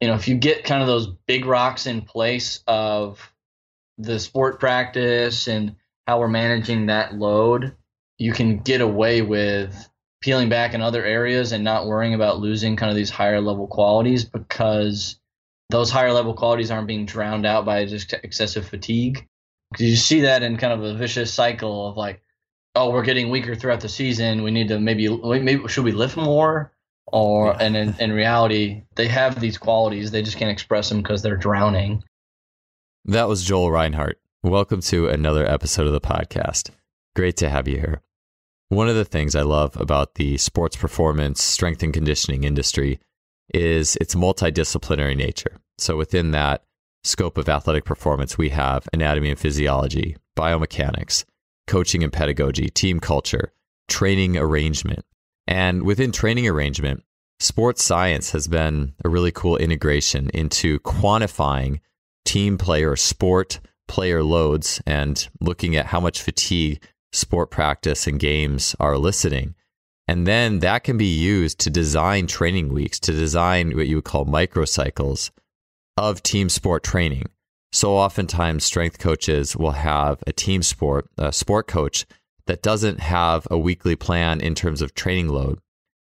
if you get kind of those big rocks in place of the sport practice and how we're managing that load, you can get away with peeling back in other areas and not worrying about losing kind of these higher level qualities, because those higher level qualities aren't being drowned out by just excessive fatigue. Because you see that in kind of a vicious cycle of like, oh, we're getting weaker throughout the season. We need to maybe should we lift more? And in reality, they have these qualities. They just can't express them because they're drowning. That was Joel Reinhardt. Welcome to another episode of the podcast. Great to have you here. One of the things I love about the sports performance, strength and conditioning industry is its multidisciplinary nature. So within that scope of athletic performance, we have anatomy and physiology, biomechanics, coaching and pedagogy, team culture, training arrangement. And within training arrangement, sports science has been a really cool integration into quantifying team player, sport player loads and looking at how much fatigue sport practice and games are eliciting. And then that can be used to design training weeks, to design what you would call microcycles of team sport training. So oftentimes strength coaches will have a team sport, a sport coach that doesn't have a weekly plan in terms of training load,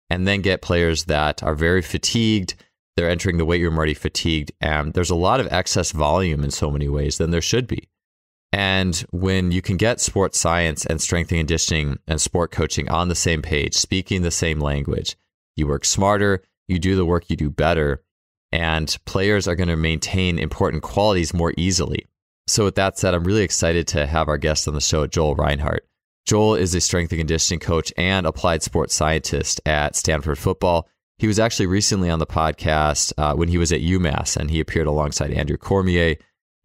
and then get players that are very fatigued. They're entering the weight room already fatigued, and there's a lot of excess volume in so many ways than there should be. And when you can get sports science and strength and conditioning and sport coaching on the same page, speaking the same language, you work smarter, you do the work, you do better, and players are going to maintain important qualities more easily. So with that said, I'm really excited to have our guest on the show, Joel Reinhardt. Joel is a strength and conditioning coach and applied sports scientist at Stanford Football. He was actually recently on the podcast when he was at UMass, and he appeared alongside Andrew Cormier.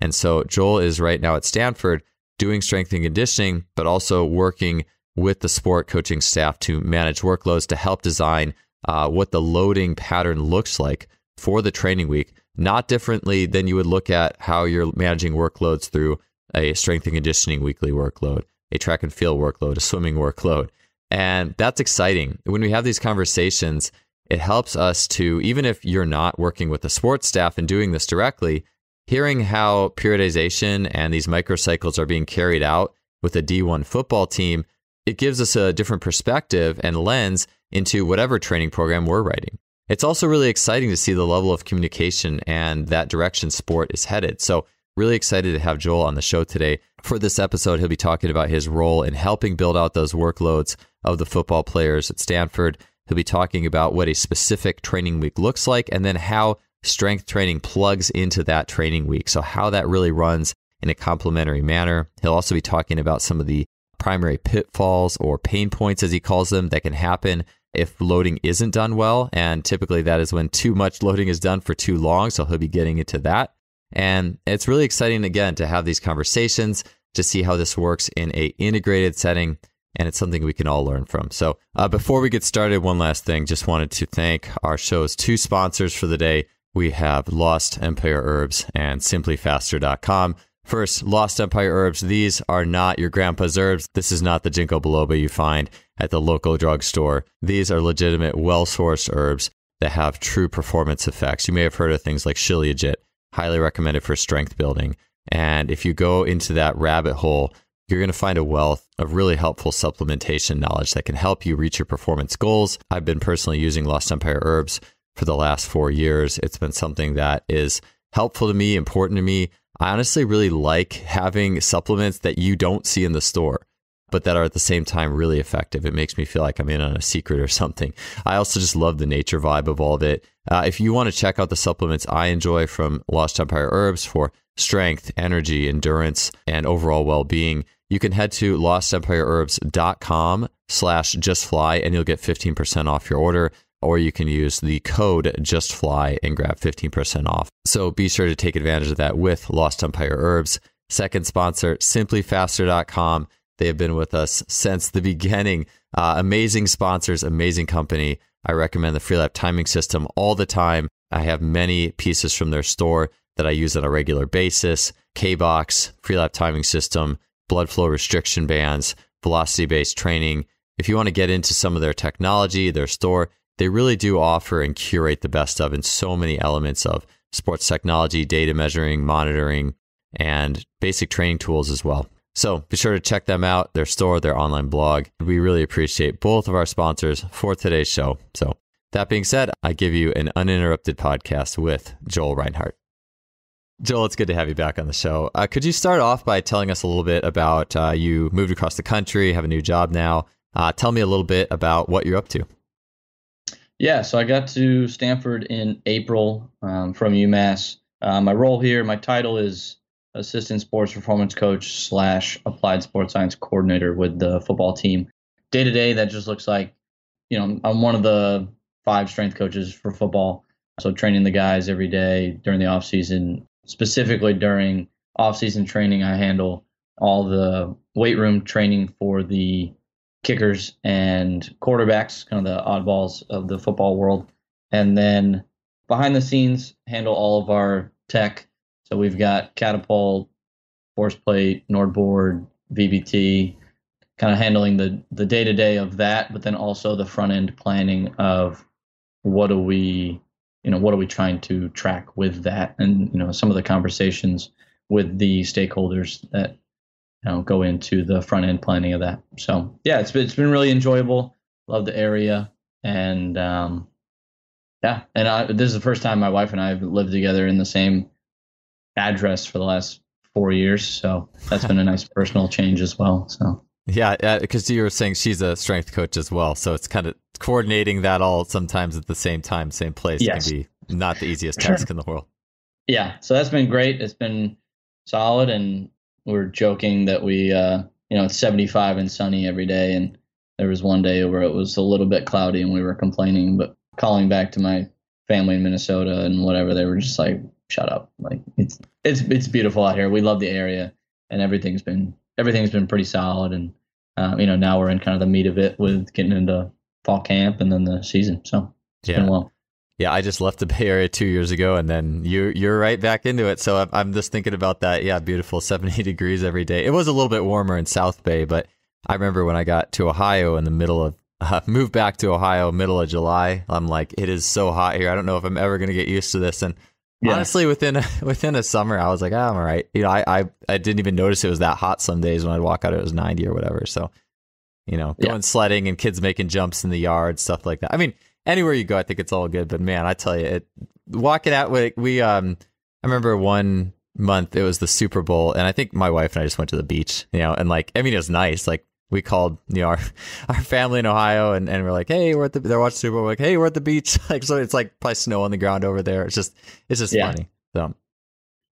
And so Joel is right now at Stanford doing strength and conditioning, but also working with the sport coaching staff to manage workloads, to help design what the loading pattern looks like for the training week, not differently than you would look at how you're managing workloads through a strength and conditioning weekly workload, a track and field workload, a swimming workload. And that's exciting. When we have these conversations, it helps us to, even if you're not working with the sports staff and doing this directly, hearing how periodization and these microcycles are being carried out with a D1 football team, it gives us a different perspective and lens into whatever training program we're writing. It's also really exciting to see the level of communication and that direction sport is headed. So really excited to have Joel on the show today. For this episode, he'll be talking about his role in helping build out those workloads of the football players at Stanford. He'll be talking about what a specific training week looks like, and then how strength training plugs into that training week. So how that really runs in a complementary manner. He'll also be talking about some of the primary pitfalls or pain points, as he calls them, that can happen if loading isn't done well. And typically that is when too much loading is done for too long. So he'll be getting into that. And it's really exciting, again, to have these conversations, to see how this works in a integrated setting. And it's something we can all learn from. So before we get started, one last thing, just wanted to thank our show's two sponsors for the day. We have Lost Empire Herbs and SimplyFaster.com. First, Lost Empire Herbs. These are not your grandpa's herbs. This is not the ginkgo biloba you find at the local drugstore. These are legitimate, well-sourced herbs that have true performance effects. You may have heard of things like Shilajit, highly recommended for strength building. And if you go into that rabbit hole, you're going to find a wealth of really helpful supplementation knowledge that can help you reach your performance goals. I've been personally using Lost Empire Herbs for the last 4 years. It's been something that is helpful to me, important to me. I honestly really like having supplements that you don't see in the store, but that are at the same time really effective. It makes me feel like I'm in on a secret or something. I also just love the nature vibe of all of it. If you want to check out the supplements I enjoy from Lost Empire Herbs for strength, energy, endurance, and overall well-being, you can head to lostempireherbs.com/justfly and you'll get 15% off your order. Or you can use the code JUSTFLY and grab 15% off. So be sure to take advantage of that with Lost Empire Herbs. Second sponsor, SimplyFaster.com. They have been with us since the beginning. Amazing sponsors, amazing company. I recommend the Freelap timing system all the time. I have many pieces from their store that I use on a regular basis. K-Box, Freelap timing system, blood flow restriction bands, velocity-based training. If you want to get into some of their technology, their store, they really do offer and curate the best of in so many elements of sports technology, data measuring, monitoring, and basic training tools as well. So be sure to check them out, their store, their online blog. We really appreciate both of our sponsors for today's show. So that being said, I give you an uninterrupted podcast with Joel Reinhardt. Joel, it's good to have you back on the show. Could you start off by telling us a little bit about you moved across the country, have a new job now. Tell me a little bit about what you're up to. Yeah, so I got to Stanford in April from UMass. My role here, my title is Assistant Sports Performance Coach / Applied Sports Science Coordinator with the football team. Day to day, that just looks like, I'm one of the 5 strength coaches for football. So training the guys every day during the off season. Specifically during off-season training, I handle all the weight room training for the kickers and quarterbacks, kind of the oddballs of the football world. And then behind the scenes, handle all of our tech. So we've got catapult, force plate, Nordboard, VBT, kind of handling the day-to-day of that, but then also the front-end planning of what are we trying to track with that, and some of the conversations with the stakeholders that go into the front end planning of that. So yeah, it's been really enjoyable. Love the area, and this is the first time my wife and I have lived together in the same address for the last 4 years. So that's been a nice personal change as well. So. Yeah, because you were saying she's a strength coach as well, so it's kind of coordinating that all sometimes at the same time, same place. Yes. Can be not the easiest task in the world. Yeah, so that's been great. It's been solid, and we're joking that we, it's 75 and sunny every day, and there was one day where it was a little bit cloudy, and we were complaining, but calling back to my family in Minnesota and whatever, they were just like, "Shut up!" Like it's beautiful out here. We love the area, and everything's been pretty solid, and now we're in kind of the meat of it with getting into fall camp and then the season. So it's been well. Yeah, I just left the Bay Area 2 years ago, and then you're right back into it. So I'm just thinking about that. Yeah, beautiful, 70 degrees every day. It was a little bit warmer in South Bay, but I remember when I got to Ohio in the middle of moved back to Ohio middle of July. I'm like, it is so hot here. I don't know if I'm ever going to get used to this. And honestly, within a summer, I was like, I'm all right. I didn't even notice it was that hot some days. When I'd walk out, it was 90 or whatever. So, going sledding and kids making jumps in the yard, stuff like that. I mean, anywhere you go, I think it's all good. But man, I tell you, walking out, I remember one month it was the Super Bowl, and I think my wife and I just went to the beach, and it was nice. Like we called, our family in Ohio, and we're like, hey, they're watching Super Bowl. We're like, hey, we're at the beach. Like, so it's like probably snow on the ground over there. It's just funny. So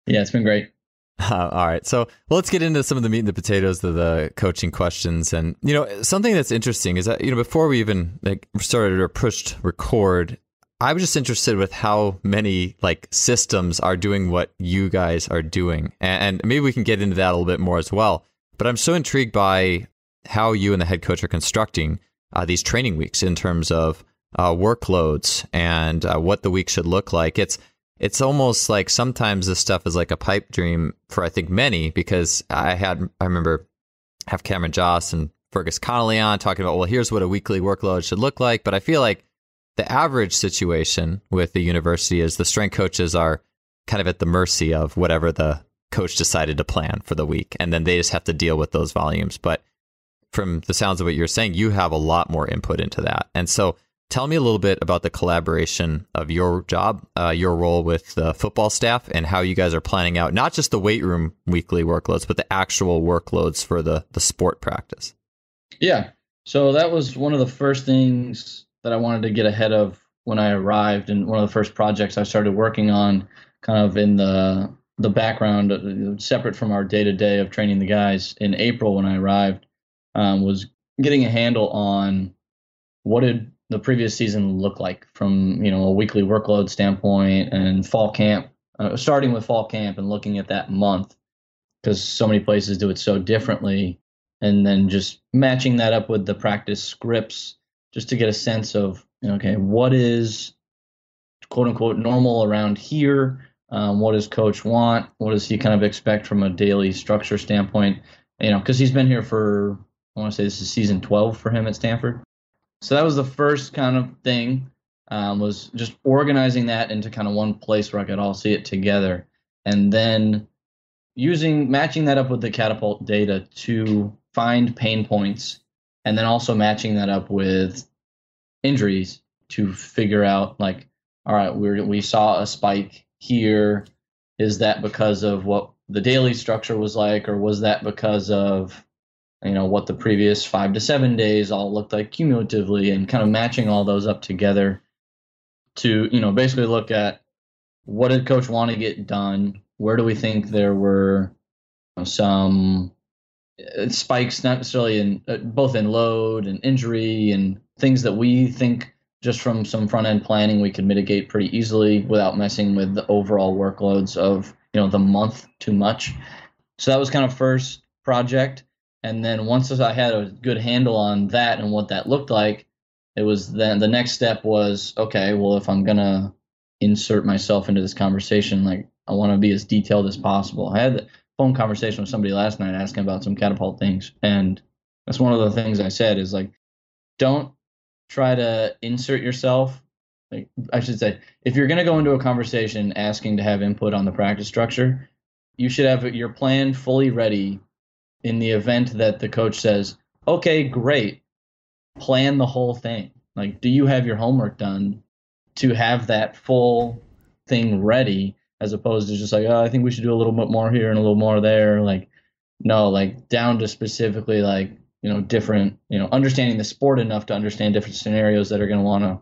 yeah, it's been great. All right. So let's get into some of the meat and the potatoes of the coaching questions. And, something that's interesting is that, before we even started or pushed record, I was just interested with how many systems are doing what you guys are doing. And maybe we can get into that a little bit more as well. But I'm so intrigued by how you and the head coach are constructing these training weeks in terms of workloads and what the week should look like. It's almost like sometimes this stuff is like a pipe dream for, I think, many, because I remember have Cameron Joss and Fergus Connolly on talking about, well, here's what a weekly workload should look like. But I feel like the average situation with the university is the strength coaches are kind of at the mercy of whatever the coach decided to plan for the week. And then they just have to deal with those volumes. But from the sounds of what you're saying, you have a lot more input into that. And so tell me a little bit about the collaboration of your job, your role with the football staff, and how you guys are planning out not just the weight room weekly workloads, but the actual workloads for the sport practice. Yeah. So that was one of the first things that I wanted to get ahead of when I arrived, and one of the first projects I started working on kind of in the background, separate from our day-to-day of training the guys in April when I arrived, was getting a handle on what did the previous season look like from, a weekly workload standpoint, and fall camp, starting with fall camp and looking at that month, because so many places do it so differently, and then just matching that up with the practice scripts just to get a sense of, okay, what is quote unquote normal around here? What does coach want? What does he kind of expect from a daily structure standpoint? Because he's been here for, I want to say this is season 12 for him at Stanford. So that was the first kind of thing. was just organizing that into kind of one place where I could all see it together, and then matching that up with the catapult data to find pain points, and then also matching that up with injuries to figure out, like, all right, we saw a spike here. Is that because of what the daily structure was like, or was that because of what the previous 5 to 7 days all looked like cumulatively, and kind of matching all those up together to basically look at what did coach want to get done, where do we think there were some spikes, not necessarily in both in load and injury, and things that we think just from some front end planning we could mitigate pretty easily without messing with the overall workloads of the month too much. So that was kind of first project. And then once I had a good handle on that and what that looked like, it was then the next step was, okay, well, if I'm going to insert myself into this conversation, like, I want to be as detailed as possible. I had a phone conversation with somebody last night asking about some catapult things. And that's one of the things I said is, like, don't try to insert yourself. Like, I should say, if you're going to go into a conversation asking to have input on the practice structure, you should have your plan fully ready in the event that the coach says, okay, great, plan the whole thing. Like, do you have your homework done to have that full thing ready, as opposed to just like, oh, I think we should do a little bit more here and a little more there. Like, no, like, down to specifically, like, different, understanding the sport enough to understand different scenarios that are going to want to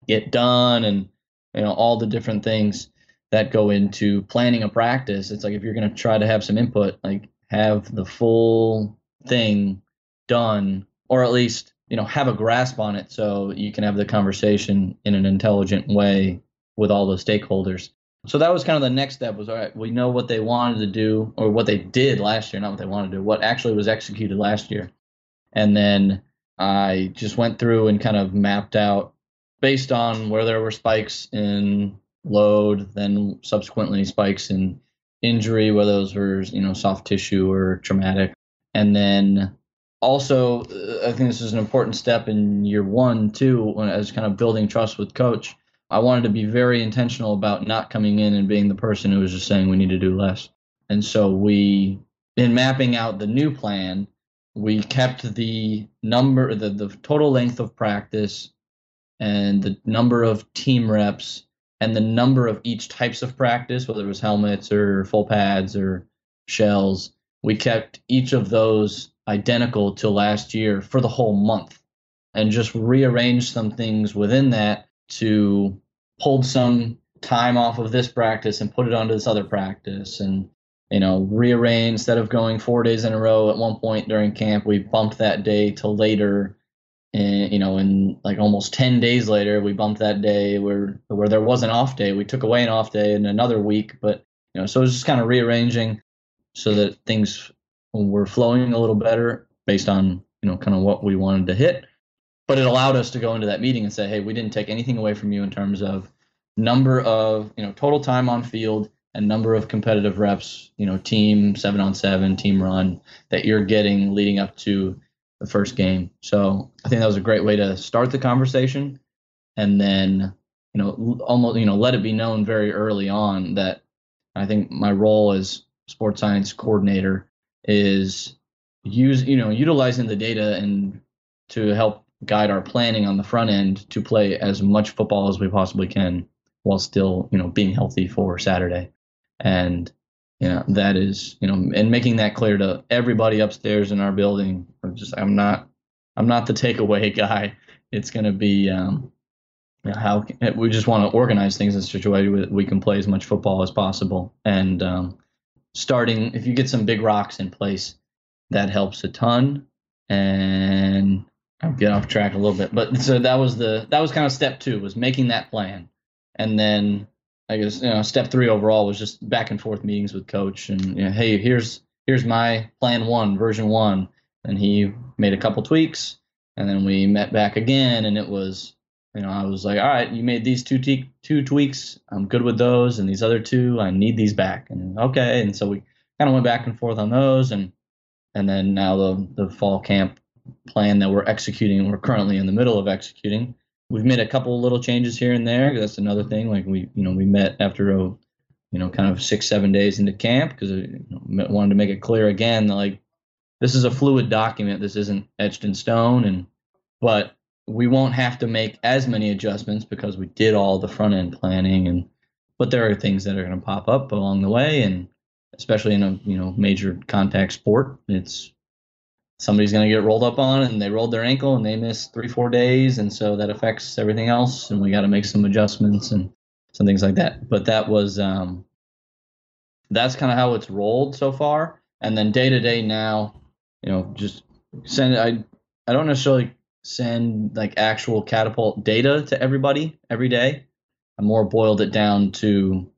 get done, and, all the different things that go into planning a practice. It's like, if you're going to try to have some input, like, have the full thing done, or at least, have a grasp on it so you can have the conversation in an intelligent way with all the stakeholders. So that was kind of the next step was, all right, we know what they wanted to do, or what they did last year, not what they wanted to do, what actually was executed last year. And then I just went through and kind of mapped out, based on where there were spikes in load, then subsequently spikes in injury, whether those were, soft tissue or traumatic. And then also, I think this is an important step in year one, too, when I was kind of building trust with coach. I wanted to be very intentional about not coming in and being the person who was just saying we need to do less. And so in mapping out the new plan, we kept the number, the total length of practice, and the number of team reps, and the number of each types of practice, whether it was helmets or full pads or shells. We kept each of those identical to last year for the whole month, and just rearranged some things within that to pull some time off of this practice and put it onto this other practice. And rearrange, instead of going 4 days in a row at one point during camp, we bumped that day to later. And, in like almost 10 days later, we bumped that day where there was an off day. We took away an off day in another week, but, so it was just kind of rearranging so that things were flowing a little better based on, kind of what we wanted to hit. But it allowed us to go into that meeting and say, hey, we didn't take anything away from you in terms of number of, total time on field, and number of competitive reps, team 7-on-7, team run that you're getting leading up to the first game. So I think that was a great way to start the conversation. And then, almost, let it be known very early on that I think my role as sports science coordinator is utilizing the data and to help guide our planning on the front end to play as much football as we possibly can while still, being healthy for Saturday. And, that is, and making that clear to everybody upstairs in our building. I'm not the takeaway guy. It's going to be, how we just want to organize things in such a way that we can play as much football as possible. And, starting, if you get some big rocks in place, that helps a ton. And I'll get off track a little bit, but so that was kind of step 2, was making that plan. And then I guess, step 3 overall was just back and forth meetings with coach, and, hey, here's my plan 1, version 1. And he made a couple tweaks, and then we met back again, and it was, I was like, all right, you made these two tweaks. I'm good with those. And these other 2, I need these back. And okay. And so we kind of went back and forth on those. And then now the fall camp plan that we're currently in the middle of executing, we've made a couple of little changes here and there. That's another thing. Like we met after kind of 6-7 days into camp because wanted to make it clear again that like this is a fluid document. This isn't etched in stone, but we won't have to make as many adjustments because we did all the front end planning, but there are things that are going to pop up along the way, and especially in a major contact sport, it's somebody's going to get rolled up on and they rolled their ankle and they missed 3-4 days, and so that affects everything else, and we got to make some adjustments and some things like that. But that was that's kind of how it's rolled so far. And then day to day now, just send. I don't necessarily send like actual catapult data to everybody every day. I more boiled it down to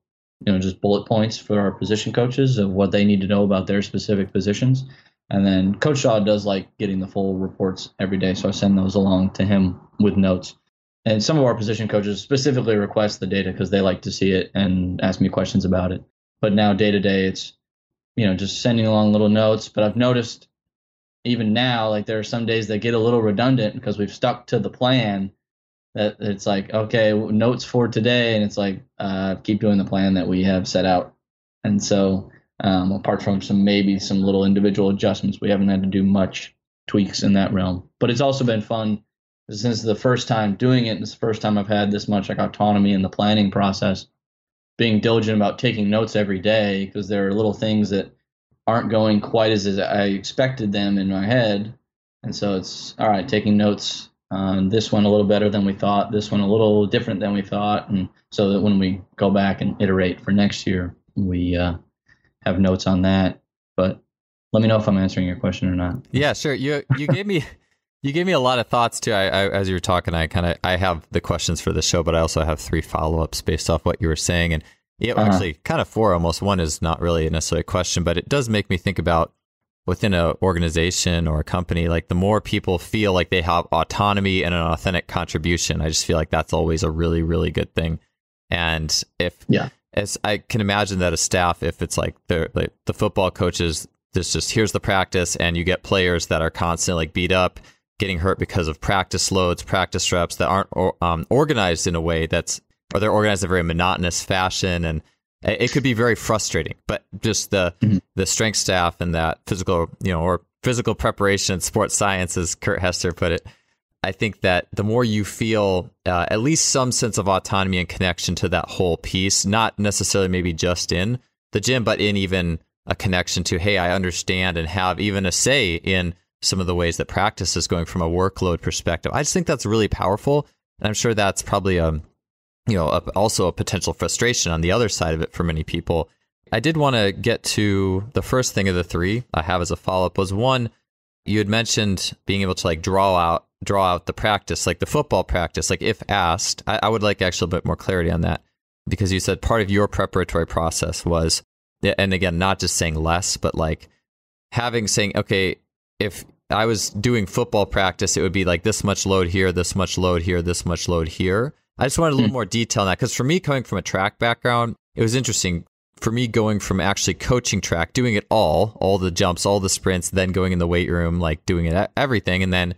just bullet points for our position coaches of what they need to know about their specific positions. And then Coach Shaw does like getting the full reports every day, so I send those along to him with notes. And some of our position coaches specifically request the data because they like to see it and ask me questions about it. But now day to day, it's just sending along little notes. But I've noticed even now, like there are some days that get a little redundant because we've stuck to the plan. That it's like, okay, notes for today, and it's like keep doing the plan that we have set out. And so apart from some little individual adjustments, we haven't had to do much tweaks in that realm. But it's also been fun since the first time doing it. It's the first time I've had this much like autonomy in the planning process, being diligent about taking notes every day, because there are little things that aren't going quite as I expected them in my head. And so it's all right, taking notes on this one a little better than we thought, this one a little different than we thought. And so that when we go back and iterate for next year, we have notes on that. But let me know if I'm answering your question or not. Yeah, sure. You gave me a lot of thoughts too. I as you were talking, I have the questions for the show, but I also have 3 follow-ups based off what you were saying. And actually kind of 4 almost. One is not really necessarily a question, but it does make me think about within an organization or a company, like the more people feel like they have autonomy and an authentic contribution, I just feel like that's always a really, really good thing. And as I can imagine that a staff, if it's like the football coaches, this just here's the practice, and you get players that are constantly like beat up, getting hurt because of practice loads, practice reps that aren't organized in a way or they're organized in a very monotonous fashion, and it could be very frustrating. But just the strength staff and that physical, or physical preparation, sports science, as Kurt Hester put it, I think that the more you feel at least some sense of autonomy and connection to that whole piece, not necessarily maybe just in the gym, but in even a connection to, hey, I understand and have even a say in some of the ways that practice is going from a workload perspective. I just think that's really powerful. And I'm sure that's probably also a potential frustration on the other side of it for many people. I did want to get to the first thing of the 3 I have as a follow-up was, one, you had mentioned being able to like draw out the practice, like the football practice, like if asked. I would like actually a bit more clarity on that, because you said part of your preparatory process was, and again, not just saying less, but like saying, okay, if I was doing football practice, it would be like this much load here, this much load here, this much load here. I just wanted a little more detail on that, because for me, coming from a track background, it was interesting for me going from actually coaching track, doing it all the jumps, all the sprints, then going in the weight room, like doing it everything. And then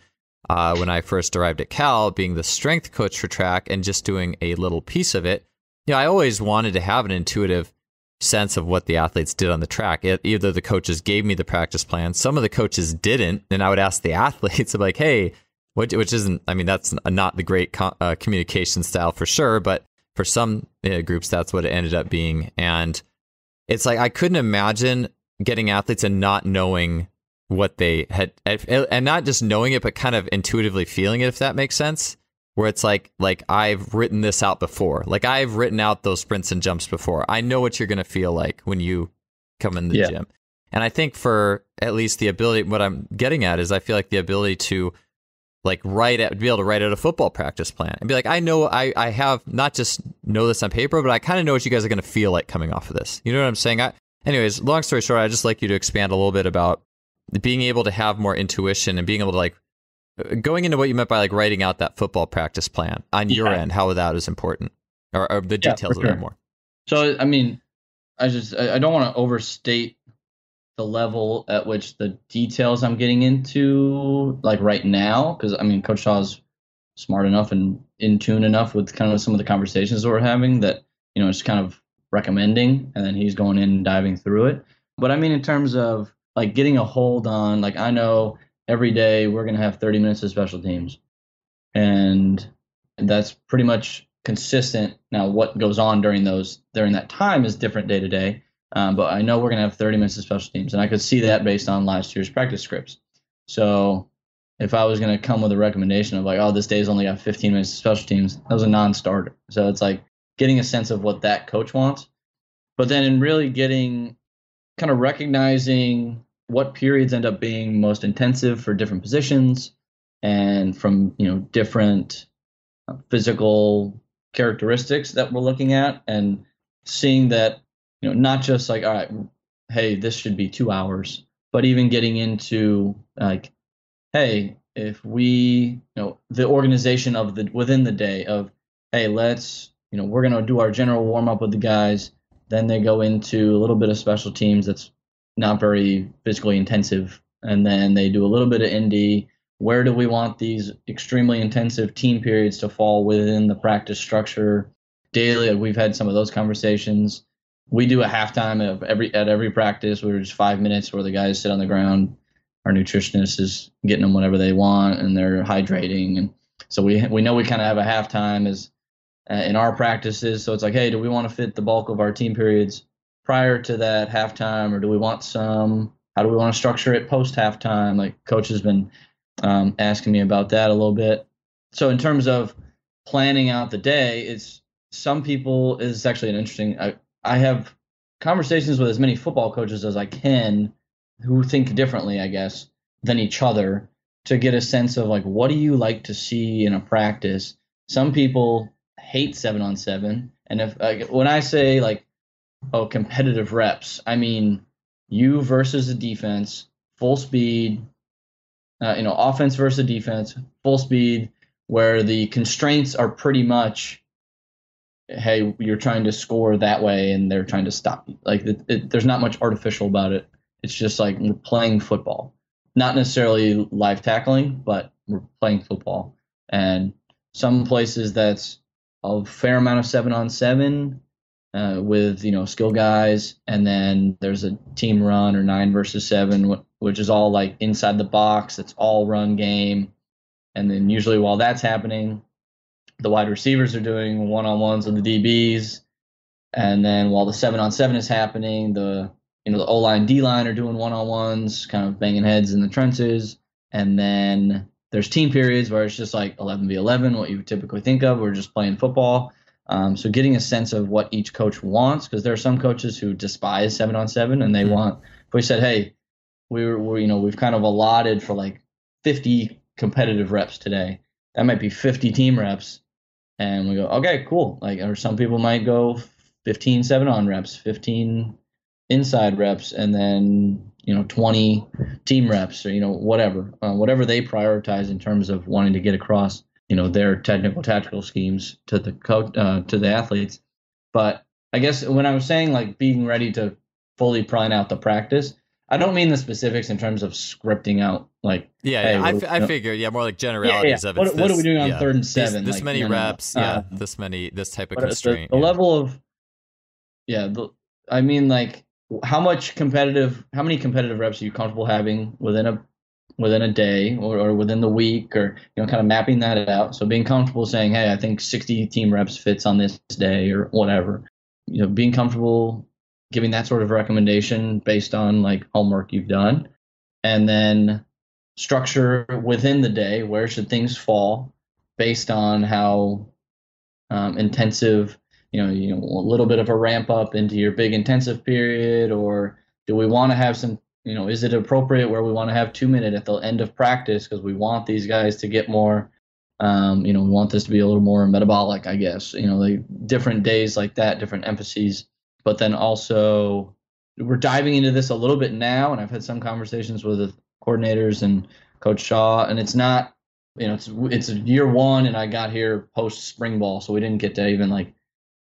when I first arrived at Cal, being the strength coach for track and just doing a little piece of it, I always wanted to have an intuitive sense of what the athletes did on the track. Either the coaches gave me the practice plan, some of the coaches didn't, and I would ask the athletes, I'm like, hey, which isn't, that's not the great communication style for sure, but for some groups, that's what it ended up being. And it's like, I couldn't imagine getting athletes and not knowing what they had, and not just knowing it, but kind of intuitively feeling it, if that makes sense. Where it's like I've written this out before. Like I've written out those sprints and jumps before. I know what you're going to feel like when you come in the gym. And I think for at least the ability, what I'm getting at is I feel like the ability to be able to write out a football practice plan and be like, I know I have not just know this on paper, but I kind of know what you guys are going to feel like coming off of this. You know what I'm saying? Anyways, long story short, I'd just like you to expand a little bit about being able to have more intuition and being able to like, going into what you meant by like writing out that football practice plan on your end, how that is important, or the details of that more. So, I don't want to overstate the level at which the details I'm getting into like right now, because Coach Shaw's smart enough and in tune enough with kind of some of the conversations that we're having that, it's kind of recommending, and then he's going in and diving through it. But I mean, in terms of like getting a hold on, like I know every day we're going to have 30 minutes of special teams, and that's pretty much consistent. Now, what goes on during that time is different day to day. But I know we're going to have 30 minutes of special teams, and I could see that based on last year's practice scripts. So if I was going to come with a recommendation of like, oh, this day's only got 15 minutes of special teams, that was a non-starter. So it's like getting a sense of what that coach wants, but then in really getting kind of recognizing what periods end up being most intensive for different positions and from, different physical characteristics that we're looking at, and seeing that, not just like, all right, hey, this should be 2 hours, but even getting into like, hey, if we, the organization of within the day of, hey, let's, we're going to do our general warm up with the guys. Then they go into a little bit of special teams that's not very physically intensive. And then they do a little bit of indie. Where do we want these extremely intensive team periods to fall within the practice structure daily? We've had some of those conversations. We do a halftime at every practice. We're just 5 minutes where the guys sit on the ground. Our nutritionist is getting them whatever they want, and they're hydrating. And so we know we kind of have a halftime as in our practices. So it's like, hey, do we want to fit the bulk of our team periods prior to that halftime, or do we want how do we want to structure it post halftime? Like coach has been asking me about that a little bit. So in terms of planning out the day, it's actually an interesting, I have conversations with as many football coaches as I can who think differently, I guess, than each other, to get a sense of like, what do you like to see in a practice? Some people hate 7-on-7. And when I say like, oh, competitive reps, I mean you versus the defense, full speed, offense versus defense, full speed, where the constraints are pretty much, hey, you're trying to score that way and they're trying to stop you. Like there's not much artificial about it. It's just like we're playing football, not necessarily live tackling, but we're playing football. And some places that's a fair amount of 7-on-7 with, skill guys. And then there's a team run or 9 versus 7, which is all like inside the box. It's all run game. And then usually while that's happening, the wide receivers are doing one-on-ones with the DBs. And then while the 7-on-7 is happening, the O-line, D-line are doing one-on-ones, kind of banging heads in the trenches. And then there's team periods where it's just like 11v11, what you would typically think of. We're just playing football. So getting a sense of what each coach wants, because there are some coaches who despise 7-on-7 and they want, if we said, hey, we've kind of allotted for like 50 competitive reps today, that might be 50 team reps. And we go, okay, cool. Like, or some people might go 15 7-on reps, 15 inside reps, and then 20 team reps, or whatever they prioritize in terms of wanting to get across their technical tactical schemes to the coach, to the athletes. But I guess when I was saying like being ready to fully plan out the practice, I don't mean the specifics in terms of scripting out like I figured more like generalities of it. What are we doing on 3rd and 7? This many reps, this type of constraint. The level of I mean, like, how many competitive reps are you comfortable having within a day or within the week, or kind of mapping that out. So being comfortable saying, hey, I think 60 team reps fits on this day or whatever. Being comfortable giving that sort of recommendation based on like homework you've done, and then structure within the day, where should things fall based on how intensive, a little bit of a ramp up into your big intensive period, or do we want to have some, is it appropriate where we want to have 2 minutes at the end of practice because we want these guys to get more, we want this to be a little more metabolic, I guess, like different days like that, different emphases. But then also we're diving into this a little bit now, and I've had some conversations with the coordinators and Coach Shaw, and it's not, it's year one, and I got here post spring ball, so we didn't get to even like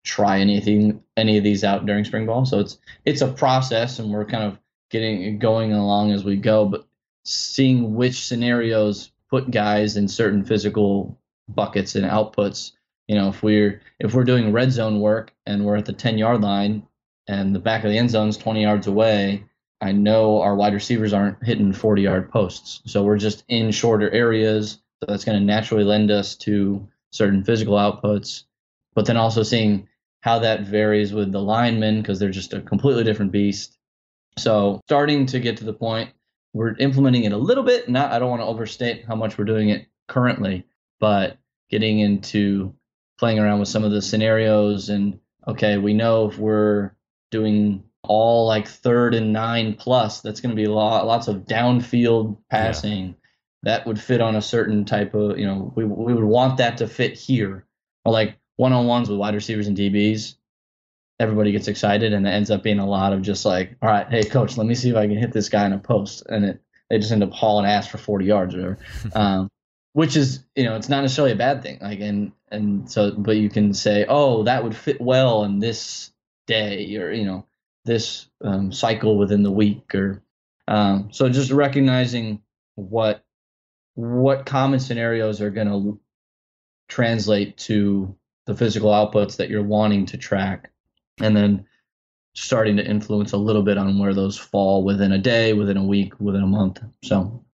try any of these out during spring ball. So it's a process, and we're kind of going along as we go, but seeing which scenarios put guys in certain physical buckets and outputs. If we're doing red zone work and we're at the 10-yard line and the back of the end zone is 20 yards away, I know our wide receivers aren't hitting 40-yard posts. So we're just in shorter areas. So that's going to naturally lend us to certain physical outputs. But then also seeing how that varies with the linemen, because they're just a completely different beast. So starting to get to the point, we're implementing it a little bit. I don't want to overstate how much we're doing it currently, but getting into playing around with some of the scenarios. And okay, we know if we're doing all like 3rd and 9+, that's going to be lots of downfield passing. Yeah. That would fit on a certain type of, we would want that to fit here. Or like one-on-ones with wide receivers and DBs, everybody gets excited, and it ends up being a lot of just like, all right, hey coach, let me see if I can hit this guy in a post, and they just end up hauling ass for 40 yards or whatever. Which is, it's not necessarily a bad thing. Like, and so, but you can say, oh, that would fit well in this day, or this cycle within the week, or so just recognizing what common scenarios are going to translate to the physical outputs that you're wanting to track, and then starting to influence a little bit on where those fall within a day, within a week, within a month. So,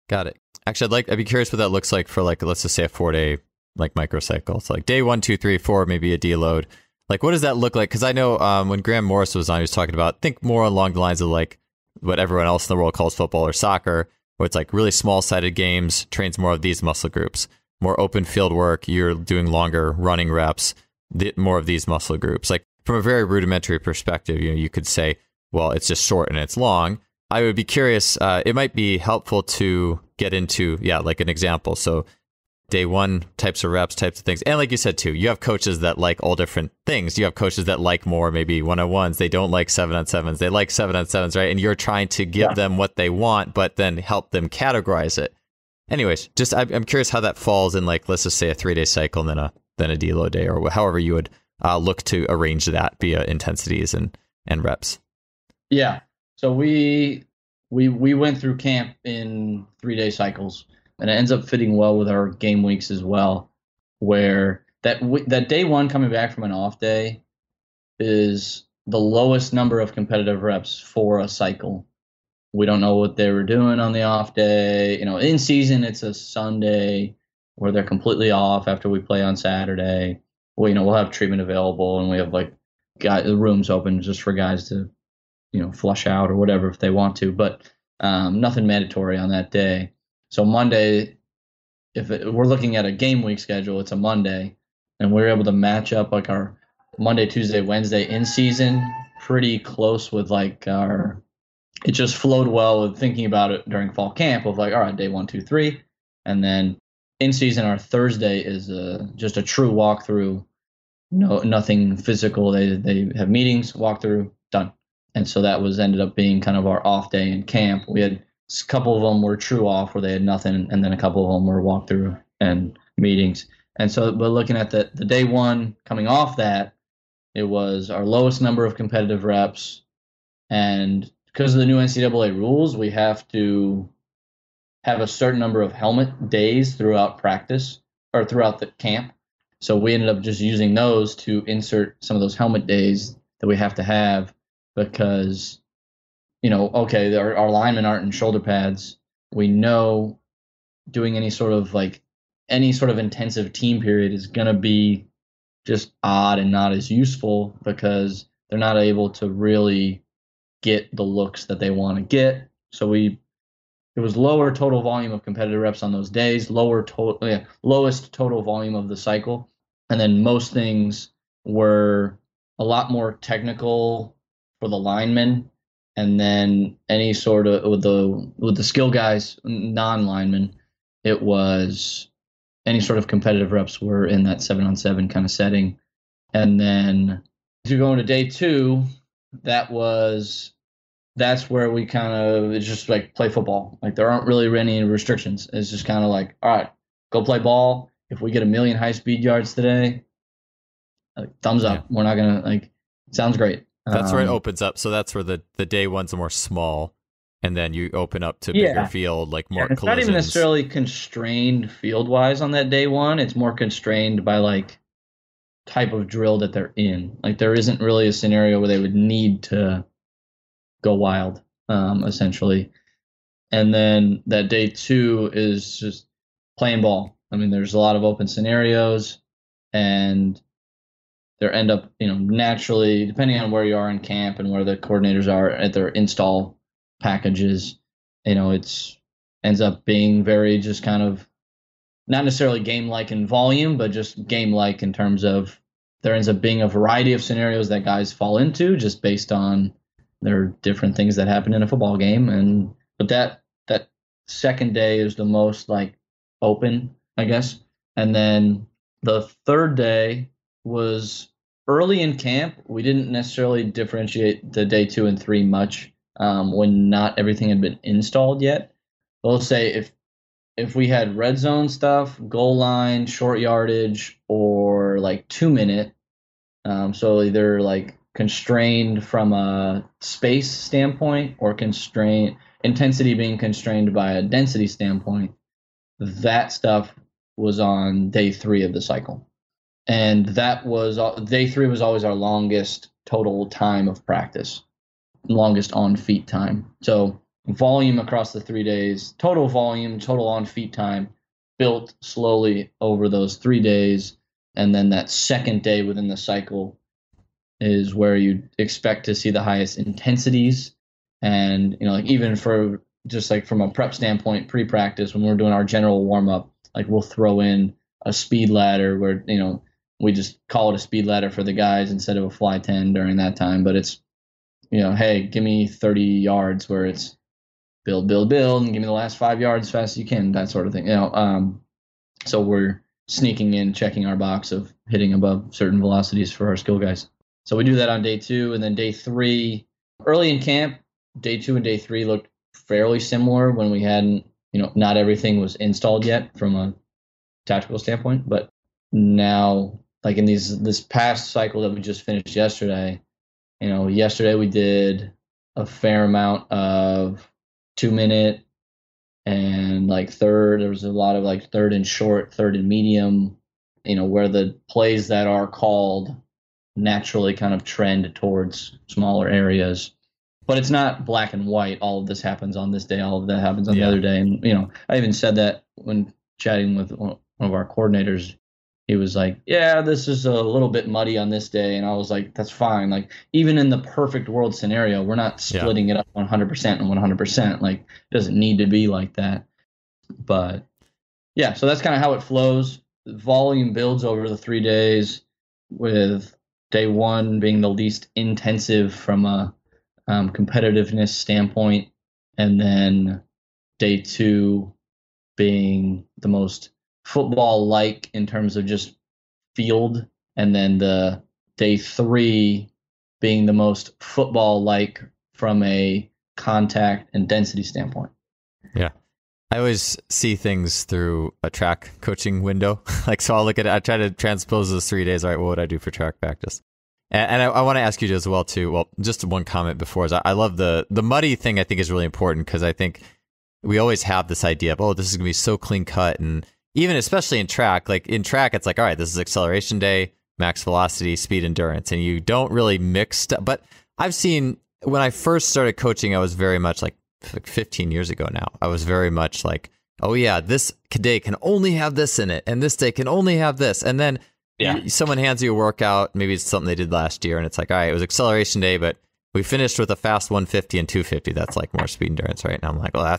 got it. Actually, I'd be curious what that looks like for, like, let's just say a 4-day like microcycle. So like day 1, 2, 3, 4, maybe a deload. Like, what does that look like? Because I know when Graham Morris was on, he was talking about, think more along the lines of like what everyone else in the world calls football or soccer, where it's like really small-sided games, trains more of these muscle groups. More open field work, you're doing longer running reps, more of these muscle groups. Like, from a very rudimentary perspective, you could say, well, it's just short and it's long. I would be curious, it might be helpful to get into, like an example. So day 1, types of reps, types of things. And like you said, too, you have coaches that like all different things. You have coaches that like more maybe 1-on-1s. They don't like 7-on-7s. They like 7-on-7s, right? And you're trying to give them what they want, but then help them categorize it. Anyways, just I'm curious how that falls in, like, let's just say a 3-day cycle and then a deload day, or however you would look to arrange that via intensities and reps. Yeah. So we went through camp in 3-day cycles, and it ends up fitting well with our game weeks as well, where that day 1 coming back from an off day is the lowest number of competitive reps for a cycle. We don't know what they were doing on the off day. In season, it's a Sunday where they're completely off after we play on Saturday. We'll have treatment available, and we have like the rooms open just for guys to, flush out or whatever if they want to, but nothing mandatory on that day. So Monday, we're looking at a game week schedule, it's a Monday, and we're able to match up like our Monday, Tuesday, Wednesday in season pretty close with like it just flowed well with thinking about it during fall camp of like, all right, day 1, 2, 3. And then in season, our Thursday is just a true walkthrough. Nothing physical. They have meetings, walkthrough, done. And so that ended up being kind of our off day in camp. We had a couple of them were true off where they had nothing. And then a couple of them were walkthrough and meetings. And so we're looking at the day 1 coming off that, it was our lowest number of competitive reps. And because of the new NCAA rules, we have to have a certain number of helmet days throughout practice or throughout the camp. So we ended up just using those to insert some of those helmet days that we have to have because, okay, our linemen aren't in shoulder pads. We know doing any sort of intensive team period is going to be just odd and not as useful because they're not able to really get the looks that they want to get. So it was lower total volume of competitive reps on those days, lowest total volume of the cycle. And then most things were a lot more technical for the linemen. And then any sort of with the skill guys, non-linemen, it was any sort of competitive reps were in that 7-on-7 kind of setting. And then if you go into day 2, that's where we kind of, it's just like play football. Like there aren't really any restrictions. It's just kind of like, all right, go play ball. If we get 1 million high speed yards today, thumbs up. We're not going to sounds great. That's where it opens up. So that's where the day 1's are more small. and then you open up to bigger field, like more it's collisions. not even necessarily constrained field wise on that day one. It's more constrained by like type of drill that they're in. Like there isn't really a scenario where they would need to go wild, essentially. And then that day two is just playing ball. I mean, there's a lot of open scenarios, and there end up, naturally, depending on where you are in camp and where the coordinators are at their install packages, it's ends up being very just kind of not necessarily game-like in volume, but just game-like in terms of there ends up being a variety of scenarios that guys fall into just based on there are different things that happen in a football game. But that second day is the most like open, I guess. And then the third day was early in camp. We didn't necessarily differentiate the day 2 and 3 much when not everything had been installed yet. We'll say if we had red zone stuff, goal line, short yardage, or like 2-minute, so either like constrained from a space standpoint or intensity being constrained by a density standpoint, that stuff was on day 3 of the cycle. And that was day 3 was always our longest total time of practice, longest on feet time. So volume across the 3 days, total volume, total on feet time built slowly over those 3 days. And then that second day within the cycle is where you expect to see the highest intensities. And, like even for just like from a prep standpoint, pre-practice, when we're doing our general warm up, like we'll throw in a speed ladder where, we just call it a speed ladder for the guys instead of a fly 10 during that time. But it's, hey, give me 30 yards where it's build, and give me the last 5 yards as fast as you can, that sort of thing. So we're sneaking in, checking our box of hitting above certain velocities for our skill guys. So we do that on day 2, and then day 3, early in camp, day 2 and day 3 looked fairly similar when we hadn't, not everything was installed yet from a tactical standpoint. But now, like in this past cycle that we just finished yesterday, yesterday we did a fair amount of 2-minute and like third. There was a lot of like third and short, third and medium, where the plays that are called naturally kind of trend towards smaller areas. But it's not black and white. All of this happens on this day. All of that happens on the other day. And, I even said that when chatting with one of our coordinators. He was like, yeah, this is a little bit muddy on this day. And I was like, that's fine. Like, even in the perfect world scenario, we're not splitting it up 100% and 100%. Like, it doesn't need to be like that. But, yeah, so that's kind of how it flows. The volume builds over the 3 days, with day 1 being the least intensive from a competitiveness standpoint, and then day 2 being the most football-like in terms of just field, and then the day 3 being the most football-like from a contact and density standpoint. Yeah. I always see things through a track coaching window. Like, so I'll look at it, I try to transpose those 3 days. All right, what would I do for track practice? And I want to ask you as well, too. Well, just one comment before is I love the muddy thing. I think is really important, because I think we always have this idea of, oh, this is going to be so clean cut. And even especially in track, like in track, it's like, all right, this is acceleration day, max velocity, speed, endurance. And you don't really mix. But I've seen when I first started coaching, I was very much like 15 years ago now. I was very much like, oh, yeah, this day can only have this in it. And this day can only have this. And then someone hands you a workout. Maybe it's something they did last year. And it's like, all right, it was acceleration day, but we finished with a fast 150 and 250. That's like more speed endurance, right? And I'm like, well,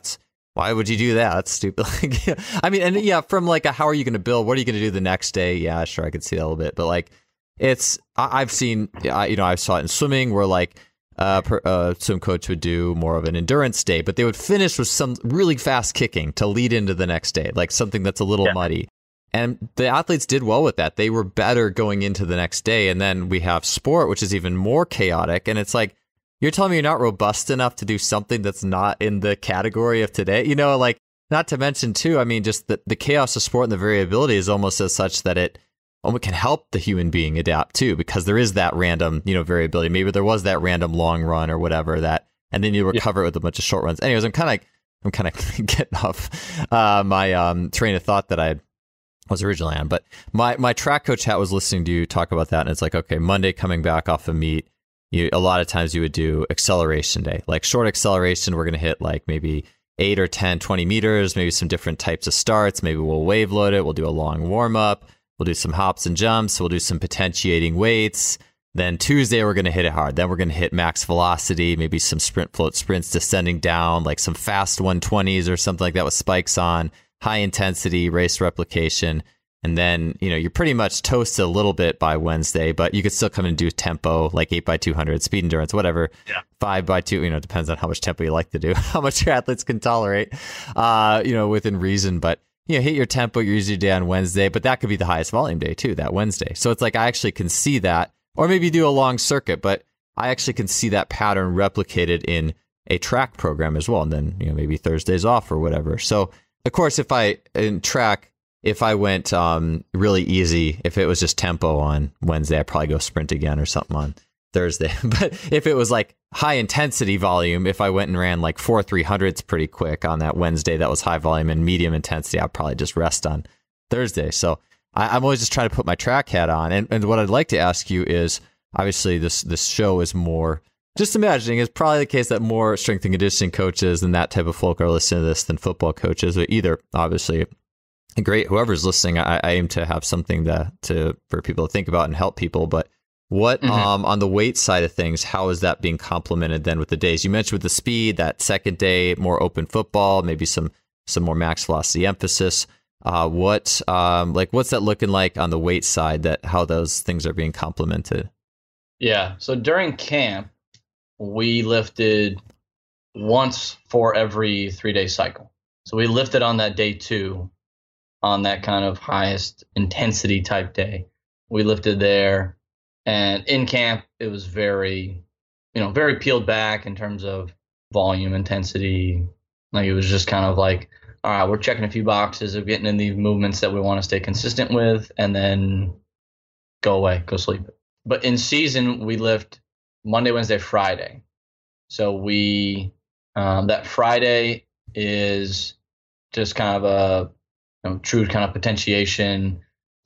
why would you do that? That's stupid. I mean, and from like how are you going to build? What are you going to do the next day? Yeah, sure, I could see that a little bit. But like, I've seen, I saw it in swimming where like swim coach would do more of an endurance day, but they would finish with some really fast kicking to lead into the next day, like something that's a little muddy. And the athletes did well with that. They were better going into the next day. And then we have sport, which is even more chaotic. And it's like, you're telling me you're not robust enough to do something that's not in the category of today? Like, not to mention, too, I mean, just the chaos of sport and the variability is almost as such that it almost can help the human being adapt, too, because there is that random, variability. Maybe there was that random long run or whatever that and then you recover it with a bunch of short runs. Anyways, I'm kind of getting off my train of thought that I was originally on. But my track coach hat was listening to you talk about that, and it's like, okay, Monday coming back off a meet, a lot of times you would do acceleration day, like short acceleration. We're going to hit like maybe 8 or 10, 20 meters, maybe some different types of starts. Maybe we'll wave load it. We'll do a long warm up. We'll do some hops and jumps. We'll do some potentiating weights. Then Tuesday, we're going to hit it hard. Then we're going to hit max velocity, maybe some sprint float sprints descending down, like some fast 120s or something like that with spikes on, high intensity, race replication. And then, you're pretty much toasted a little bit by Wednesday, but you could still come and do tempo, like 8x200, speed endurance, whatever. Yeah. 5x2, depends on how much tempo you like to do, how much your athletes can tolerate, within reason. But, hit your tempo, your easy day on Wednesday, but that could be the highest volume day too, that Wednesday. So it's like, I actually can see that, or maybe do a long circuit, but I actually can see that pattern replicated in a track program as well. And then, maybe Thursday's off or whatever. So of course, if I went really easy, if it was just tempo on Wednesday, I'd probably go sprint again or something on Thursday. But if it was like high intensity volume, if I went and ran like 4 300s pretty quick on that Wednesday, that was high volume, and medium intensity, I'd probably just rest on Thursday. So I'm always just trying to put my track hat on. And what I'd like to ask you is, obviously this show is more, just imagining, it's probably the case that more strength and conditioning coaches and that type of folk are listening to this than football coaches, but either obviously great. Whoever's listening, I aim to have something for people to think about and help people. But what on the weight side of things, how is that being complemented then with the days? You mentioned with the speed, that second day, more open football, maybe some more max velocity emphasis. What's that looking like on the weight side? How those things are being complemented? Yeah. So during camp, we lifted once for every 3-day cycle. So we lifted on that day 2. On that kind of highest intensity type day, we lifted there, and in camp it was very peeled back in terms of volume, intensity. Like, it was just kind of like, all right, we're checking a few boxes of getting in these movements that we want to stay consistent with, and then go away, go sleep. But in season, we lift Monday, Wednesday, Friday. So we that Friday is just kind of a true kind of potentiation,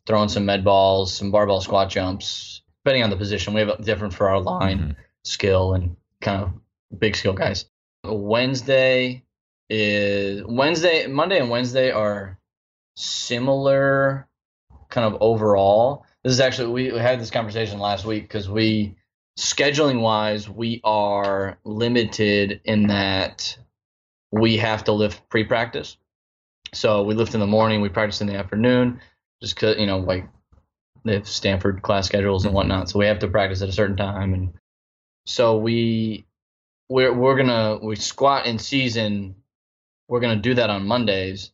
throwing some med balls, some barbell squat jumps, depending on the position. We have it different for our line skill and kind of big skill guys. Monday and Wednesday are similar kind of overall. This is actually, we had this conversation last week because scheduling wise, we are limited in that we have to lift pre-practice. So we lift in the morning, we practice in the afternoon, just because, like they have Stanford class schedules and whatnot. So we have to practice at a certain time. And so we squat in season. We're going to do that on Mondays.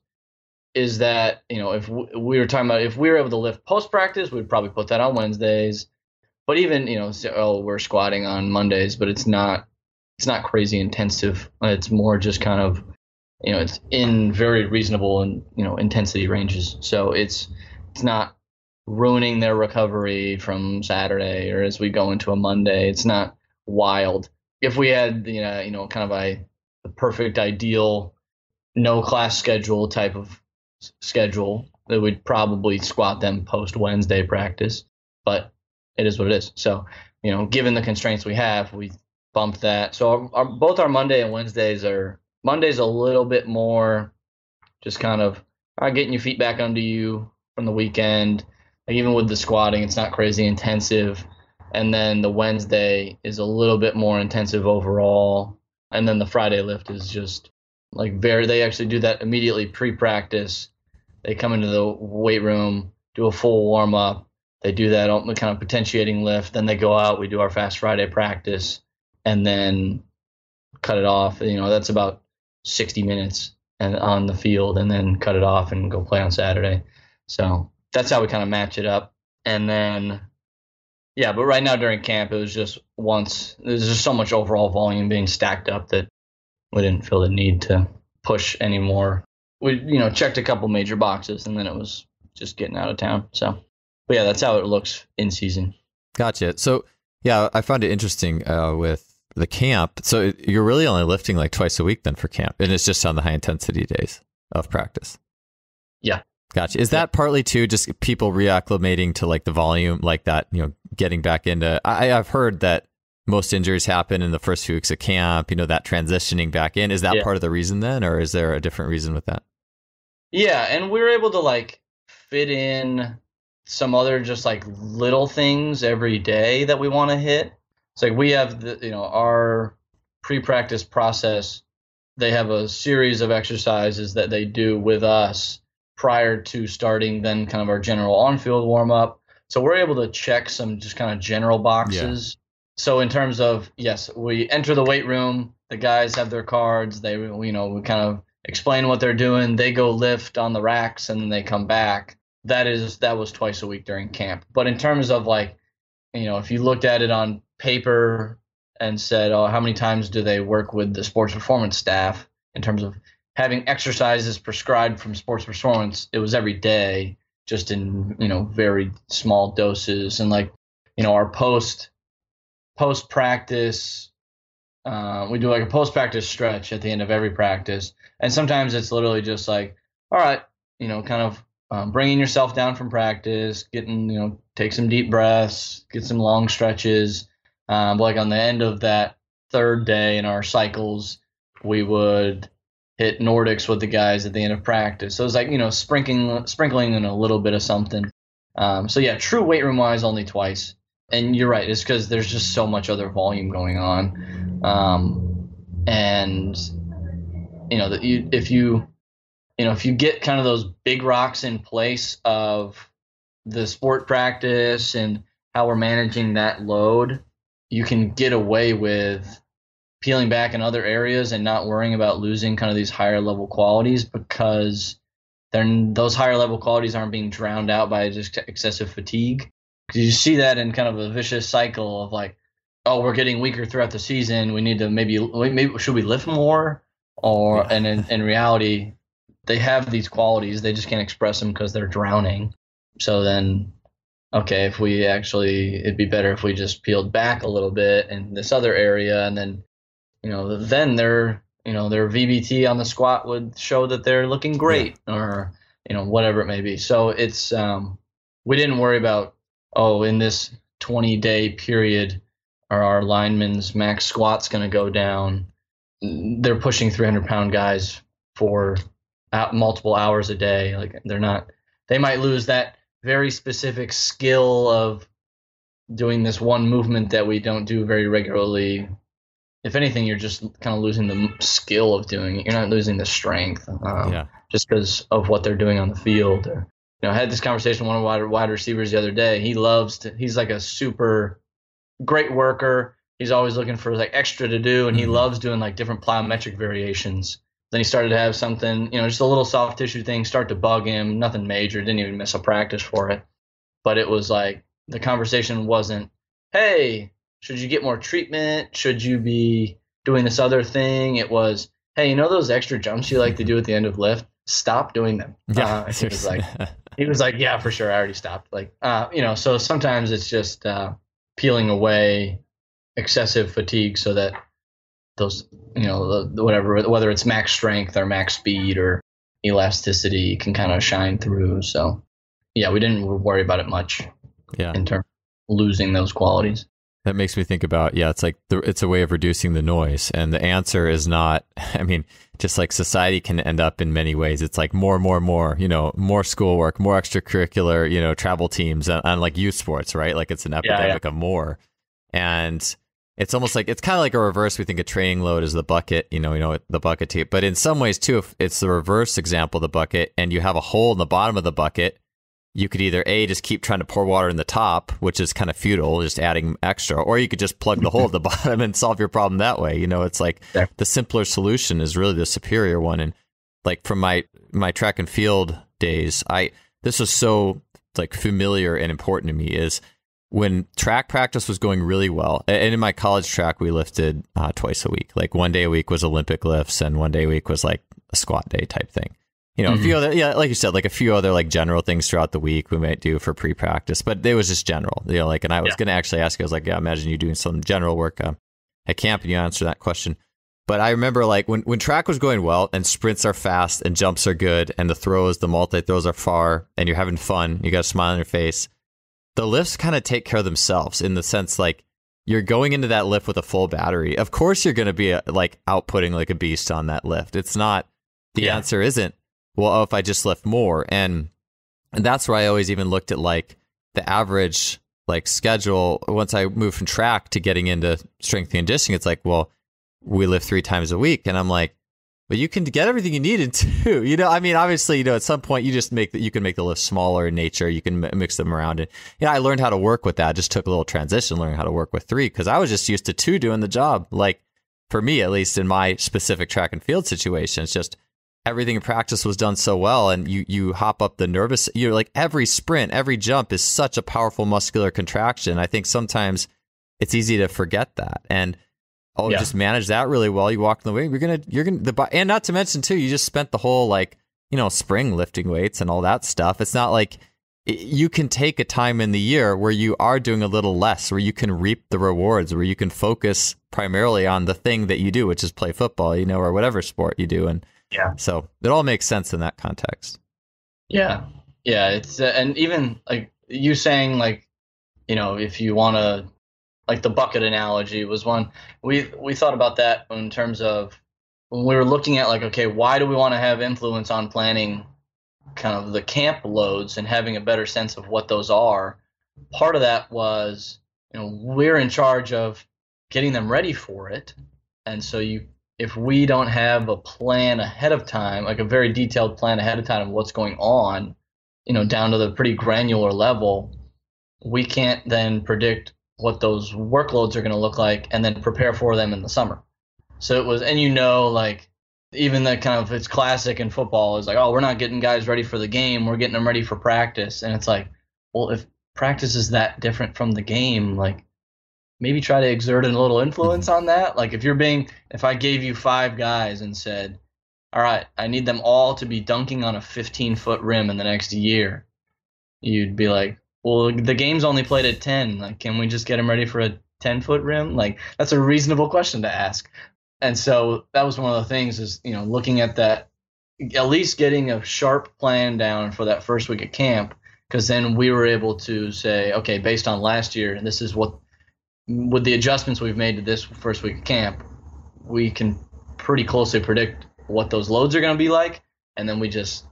Is that, if we were talking about, if we were able to lift post practice, we'd probably put that on Wednesdays. But even, we're squatting on Mondays, but it's not crazy intensive. It's more just kind of, it's in very reasonable and, intensity ranges. So it's not ruining their recovery from Saturday or as we go into a Monday. It's not wild. If we had, kind of the perfect ideal no class schedule type of schedule, that would probably squat them post Wednesday practice, but it is what it is. So, given the constraints we have, we bumped that. So both our Monday and Monday's a little bit more just kind of getting your feet back under you from the weekend. Like, even with the squatting, it's not crazy intensive. And then the Wednesday is a little bit more intensive overall. And then the Friday lift is just like they actually do that immediately pre-practice. They come into the weight room, do a full warm up. They do that kind of potentiating lift. Then they go out, we do our Fast Friday practice, and then cut it off. That's about 60 minutes and on the field, and then cut it off and go play on Saturday. So that's how we kind of match it up. And then, but right now during camp, it was just there's just so much overall volume being stacked up that we didn't feel the need to push anymore. We, checked a couple major boxes, and then it was just getting out of town. So, but that's how it looks in season. Gotcha. So, I found it interesting with the camp, so you're really only lifting like twice a week then for camp, and it's just on the high intensity days of practice. Yeah. Gotcha. Is that partly too just people reacclimating to like the volume like that, getting back into, I've heard that most injuries happen in the first few weeks of camp, that transitioning back in. Is that part of the reason then, or is there a different reason with that? Yeah. And we were able to like fit in some other just like little things every day that we want to hit. It's like we have our pre-practice process. They have a series of exercises that they do with us prior to starting then kind of our general on-field warm-up. So we're able to check some just kind of general boxes. Yeah. So in terms of, yes, we enter the weight room, the guys have their cards, we kind of explain what they're doing, they go lift on the racks and then they come back. That was twice a week during camp. But in terms of like, if you looked at it on paper and said, oh, how many times do they work with the sports performance staff in terms of having exercises prescribed from sports performance, it was every day, just in, very small doses. And like, our post practice, we do like a post practice stretch at the end of every practice. And sometimes it's literally just like, all right, kind of bringing yourself down from practice, getting, take some deep breaths, get some long stretches. Like on the end of that third day in our cycles, we would hit Nordics with the guys at the end of practice. So it's like, sprinkling in a little bit of something. So yeah, true weight room wise, only twice. And you're right. It's because there's just so much other volume going on. And if you get kind of those big rocks in place of the sport practice and how we're managing that load, you can get away with peeling back in other areas and not worrying about losing kind of these higher level qualities, because those higher level qualities aren't being drowned out by just excessive fatigue. Because you see that in kind of a vicious cycle of like, oh, we're getting weaker throughout the season. We need to maybe should we lift more? And in reality, they have these qualities. They just can't express them because they're drowning. So then, okay, it'd be better if we just peeled back a little bit in this other area, and then, then their VBT on the squat would show that they're looking great, or, whatever it may be. So it's, we didn't worry about, in this 20-day period, are our linemen's max squat's going to go down. They're pushing 300-pound guys for multiple hours a day. Like they might lose that very specific skill of doing this one movement that we don't do very regularly. If anything, you're just kind of losing the skill of doing it. You're not losing the strength just because of what they're doing on the field. I had this conversation with one of wide receivers the other day. He's like a super great worker. He's always looking for like extra to do, and he loves doing like different plyometric variations. Then he started to have something, just a little soft tissue thing start to bug him. Nothing major, didn't even miss a practice for it. But it was like the conversation wasn't, hey, should you get more treatment? Should you be doing this other thing? It was, hey, those extra jumps you like to do at the end of lift? Stop doing them. Yeah, he was like, yeah, for sure, I already stopped. Like, so sometimes it's just peeling away excessive fatigue so that those, whether it's max strength or max speed or elasticity can kind of shine through. So yeah, we didn't worry about it much in terms of losing those qualities. That makes me think about, it's like it's a way of reducing the noise. And the answer is not, just like society can end up in many ways. It's like more, more schoolwork, more extracurricular, travel teams and like youth sports, right? Like it's an epidemic of more. And it's almost like, it's kind of like a reverse. We think a training load is the bucket, the bucket tape. But in some ways too, if it's the reverse example of the bucket and you have a hole in the bottom of the bucket, you could either just keep trying to pour water in the top, which is kind of futile, just adding extra, or you could just plug the hole at the bottom and solve your problem that way. It's like the simpler solution is really the superior one. And like from my track and field days, this was so like familiar and important to me is when track practice was going really well. And in my college track, we lifted twice a week. Like one day a week was Olympic lifts and one day a week was like a squat day type thing. A few other, like you said, like a few other like general things throughout the week we might do for pre-practice, but it was just general, and I was going to actually ask you, I was like, imagine you doing some general work at camp, and you answer that question. But I remember like when track was going well and sprints are fast and jumps are good and the multi-throws are far and you're having fun, you got a smile on your face, the lifts kind of take care of themselves in the sense like you're going into that lift with a full battery. Of course, you're going to be like outputting like a beast on that lift. It's not, the answer isn't, well, if I just lift more. And that's where I always even looked at like the average like schedule. Once I moved from track to getting into strength and conditioning, it's like, well, we lift 3 times a week. And I'm like, but you can get everything you need in 2. You know, I mean, obviously, you know, at some point you just you can make the lift smaller in nature. You can mix them around. And yeah, I learned how to work with that. Just took a little transition, learning how to work with 3 because I was just used to 2 doing the job. Like for me, at least in my specific track and field situation, it's just everything in practice was done so well. And you hop up the nervous, you're like every sprint, every jump is such a powerful muscular contraction. I think sometimes it's easy to forget that. And just manage that really well. You walk in the way, and not to mention too, you just spent the whole like, you know, spring lifting weights and all that stuff. It's not like you can take a time in the year where you are doing a little less, where you can reap the rewards, where you can focus primarily on the thing that you do, which is play football, you know, or whatever sport you do. And so it all makes sense in that context. Yeah. It's and even like you saying like, you know, if you want to, like the bucket analogy was one we thought about that in terms of when we were looking at like, okay, why do we want to have influence on planning kind of the camp loads and having a better sense of what those are? Part of that was, you know, we're in charge of getting them ready for it. And so if we don't have a plan ahead of time, like a very detailed plan ahead of time of what's going on, you know, down to the pretty granular level, we can't then predict what those workloads are going to look like and then prepare for them in the summer. So it was, and you know, like even the kind of, it's classic in football is like, oh, we're not getting guys ready for the game, we're getting them ready for practice. And it's like, well, if practice is that different from the game, like maybe try to exert a little influence on that. Like if I gave you 5 guys and said, all right, I need them all to be dunking on a 15-foot rim in the next year, you'd be like, well, the game's only played at 10. Like, can we just get them ready for a 10-foot rim? Like, that's a reasonable question to ask. And so that was one of the things is, you know, looking at that, at least getting a sharp plan down for that first week of camp, because then we were able to say, okay, based on last year, and this is what, with the adjustments we've made to this first week of camp, we can pretty closely predict what those loads are going to be like. And then we just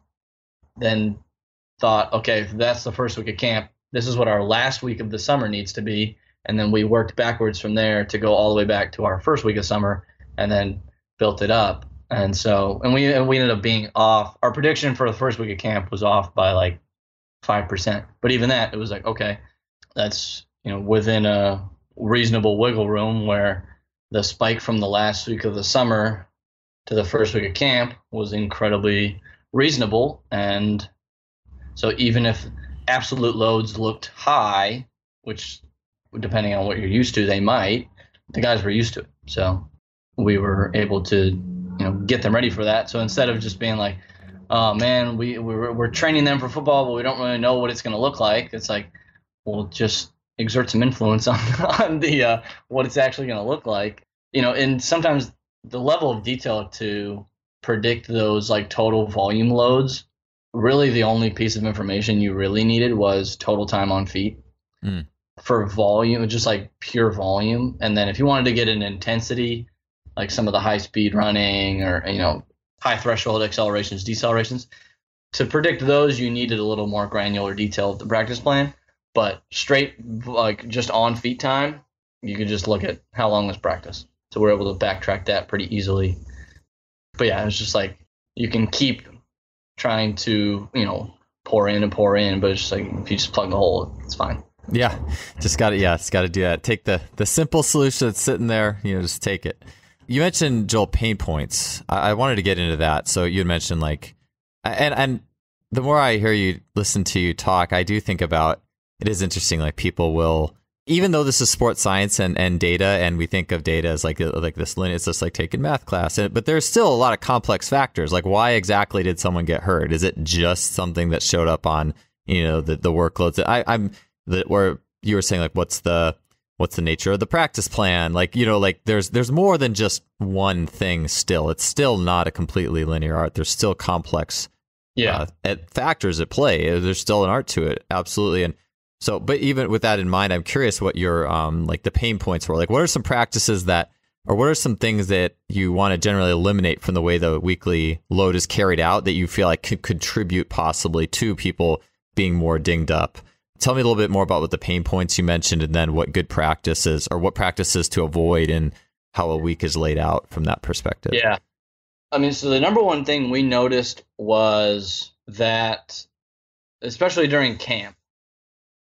then thought, okay, if that's the first week of camp, this is what our last week of the summer needs to be. And then we worked backwards from there to go all the way back to our first week of summer and then built it up. And so, and we ended up being off. Our prediction for the first week of camp was off by like 5%. But even that, it was like, okay, that's, you know, within a reasonable wiggle room where the spike from the last week of the summer to the first week of camp was incredibly reasonable. And so even if absolute loads looked high, which depending on what you're used to, they might, the guys were used to it. So we were able to, you know, get them ready for that. So instead of just being like, oh man, we're training them for football, but we don't really know what it's going to look like. It's like, we'll just exert some influence on the what it's actually going to look like. You know, and sometimes the level of detail to predict those like total volume loads, really the only piece of information you really needed was total time on feet for volume, just like pure volume. And then if you wanted to get an intensity, like some of the high speed running or, you know, high threshold accelerations, decelerations, to predict those, you needed a little more granular detail of the practice plan. But straight, like just on feet time, you could just look at how long was practice. So we're able to backtrack that pretty easily. But yeah, it's just like you can keep trying to, you know, pour in, but it's just like if you just plug the hole, it's fine. Yeah, just got to, it's got to do that. Take the simple solution that's sitting there, you know, just take it. You mentioned, Joel, pain points. I wanted to get into that. So you had mentioned like, and the more I hear you, listen to you talk, I do think about, it is interesting, like people will, even though this is sports science and data, and we think of data as like this linear, it's just like taking math class, but there's still a lot of complex factors. Like why exactly did someone get hurt? Is it just something that showed up on, you know, the workloads that where you were saying like, what's the what's the nature of the practice plan? Like, like there's more than just one thing still. It's still not a completely linear art. There's still complex factors at play. There's still an art to it. Absolutely. And so, but even with that in mind, I'm curious what your, like the pain points were. Like, what are some practices or what are some things that you want to generally eliminate from the way the weekly load is carried out that you feel like could contribute possibly to people being more dinged up? Tell me a little bit more about what the pain points you mentioned, and then what good practices or what practices to avoid and how a week is laid out from that perspective. Yeah. I mean, so the number one thing we noticed was that, especially during camp,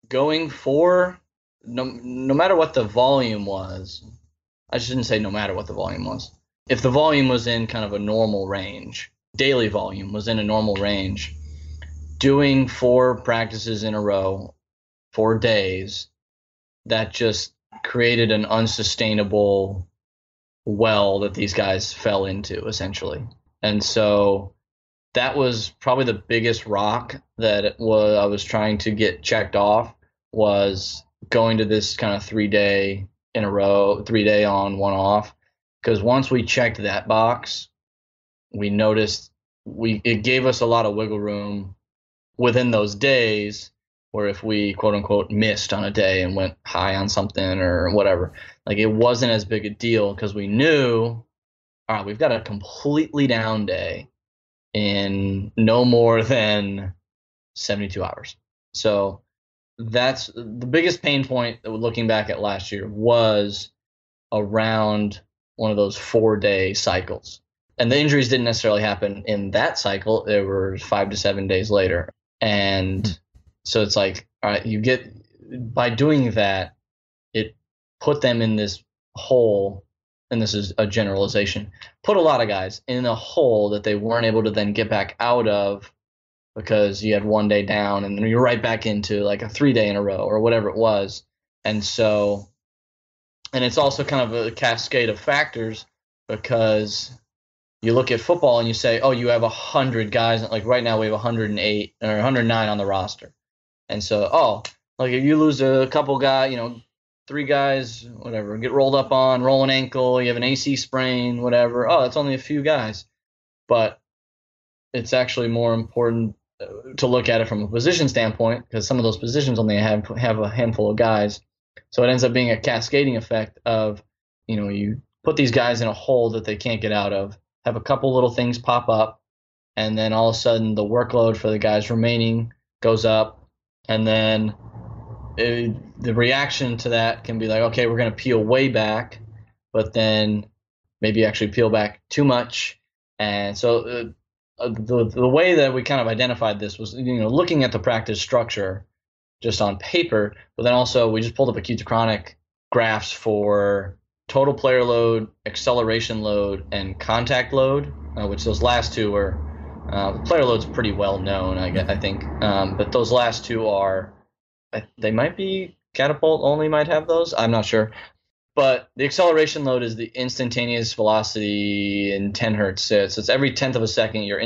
going for no matter what the volume was, I shouldn't say no matter what the volume was. If the volume was in kind of a normal range, daily volume was in a normal range, doing 4 practices in a row, 4 days, that just created an unsustainable well that these guys fell into, essentially. And so that was probably the biggest rock that I was trying to get checked off, was going to this kind of 3-day in a row, 3-day on, 1 off. Because once we checked that box, we noticed it gave us a lot of wiggle room within those days, where if we quote unquote missed on a day and went high on something or whatever, like it wasn't as big a deal, because we knew, all right, we've got a completely down day in no more than 72 hours. So that's the biggest pain point, looking back at last year, was around one of those 4-day cycles. And the injuries didn't necessarily happen in that cycle. They were 5 to 7 days later. And so it's like, all right, by doing that, it put them in this hole, and this is a generalization, put a lot of guys in a hole that they weren't able to then get back out of, because you had 1 day down and then you're right back into like a 3-day in a row or whatever it was. And so, and it's also kind of a cascade of factors, because you look at football and you say, oh, you have 100 guys. Like right now we have 108 or 109 on the roster. And so, like if you lose a couple guys, 3 guys, whatever, get rolled up on, roll an ankle, you have an AC sprain, whatever. Oh, that's only a few guys. But it's actually more important to look at it from a position standpoint, because some of those positions only have a handful of guys. So it ends up being a cascading effect of, you put these guys in a hole that they can't get out of, have a couple little things pop up, and then all of a sudden the workload for the guys remaining goes up, and then the reaction to that can be like, okay, we're going to peel way back, but then maybe actually peel back too much. And so the way that we kind of identified this was, looking at the practice structure just on paper, but then also we just pulled up acute to chronic graphs for total player load, acceleration load, and contact load, which those last two are, player load's pretty well known, I think, but those last two are, they might be catapult only might have those, I'm not sure. But the acceleration load is the instantaneous velocity in 10 hertz. So it's every 10th of a second, your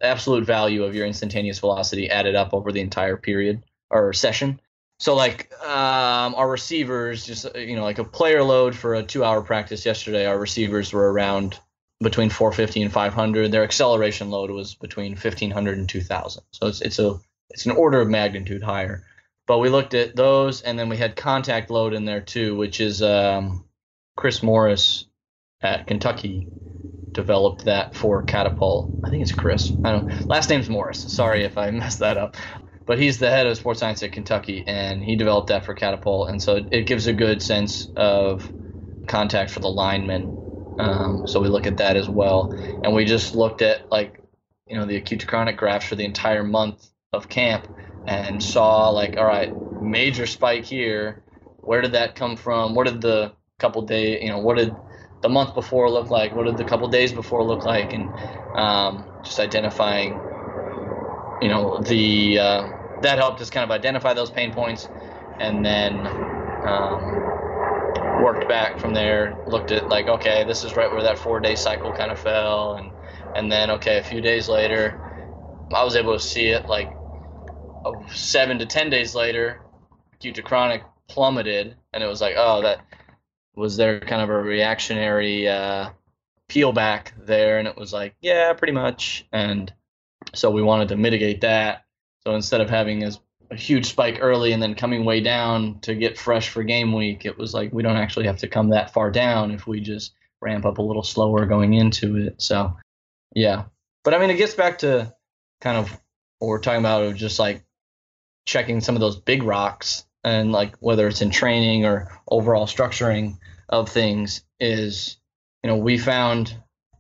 absolute value of your instantaneous velocity added up over the entire period or session. So like our receivers, just, like a player load for a 2-hour practice yesterday, our receivers were around between 450 and 500. Their acceleration load was between 1500 and 2000. So it's an order of magnitude higher. But we looked at those, and then we had contact load in there too, which is Chris Morris at Kentucky developed that for Catapult. I think it's Chris. I don't know. Last name's Morris. Sorry if I messed that up. But he's the head of sports science at Kentucky, and he developed that for Catapult. And so it gives a good sense of contact for the linemen. So we look at that as well. And we just looked at, the acute to chronic graphs for the entire month of camp, and saw all right, major spike here. Where did that come from? What did the couple days, what did the month before look like? What did the couple days before look like? And just identifying, that helped us kind of identify those pain points, and then worked back from there, looked at okay, this is right where that 4-day cycle kind of fell. And then, okay, a few days later, I was able to see it 7 to 10 days later, acute to chronic plummeted, And it was like, oh, that was there kind of a reactionary peel back there? And it was like, yeah, pretty much. And so we wanted to mitigate that. So instead of having a huge spike early and then coming way down to get fresh for game week, it was like we don't actually have to come that far down if we just ramp up a little slower going into it. So, yeah. But I mean, it gets back to kind of what we're talking about, of just like checking some of those big rocks, and like whether it's in training or overall structuring of things is, we found,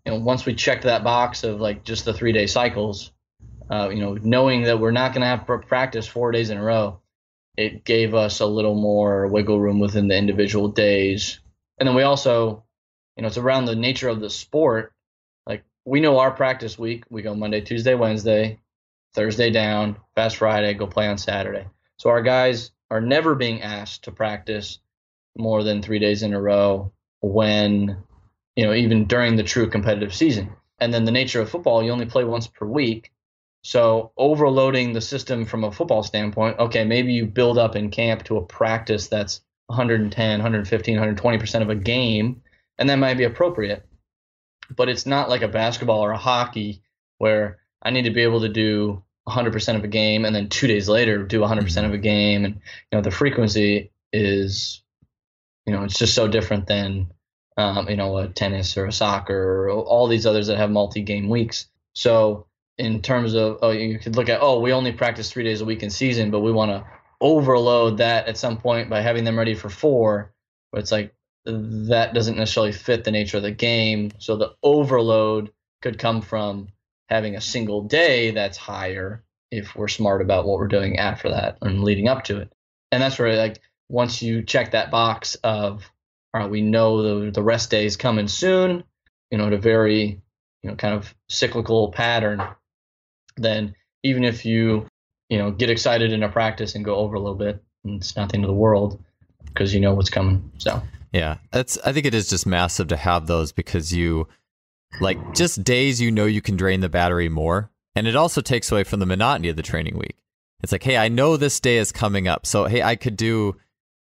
once we checked that box of like just the 3-day cycles, knowing that we're not going to have practice 4 days in a row, it gave us a little more wiggle room within the individual days. And then we also, it's around the nature of the sport. Like we know our practice week, we go Monday, Tuesday, Wednesday, Thursday down, fast Friday, go play on Saturday. So our guys are never being asked to practice more than 3 days in a row when, even during the true competitive season. And then the nature of football, you only play once per week. So overloading the system from a football standpoint, okay, maybe you build up in camp to a practice that's 110, 115, 120% of a game, and that might be appropriate. But it's not like a basketball or a hockey where I need to be able to do 100% of a game and then 2 days later do 100% of a game. And, the frequency is, it's just so different than, a tennis or a soccer or all these others that have multi-game weeks. So in terms of, you could look at, we only practice 3 days a week in season, but we want to overload that at some point by having them ready for 4. But it's like that doesn't necessarily fit the nature of the game. So the overload could come from having a single day that's higher if we're smart about what we're doing after that and leading up to it. And that's where, like, once you check that box of, all right, we know the rest day is coming soon, at a very, kind of cyclical pattern, then even if you, get excited in a practice and go over a little bit, it's not the end of the world because you know what's coming. So, yeah, I think it is just massive to have those, because you, like, just days you can drain the battery more. And it also takes away from the monotony of the training week. It's like, hey, I know this day is coming up. So, hey, I could do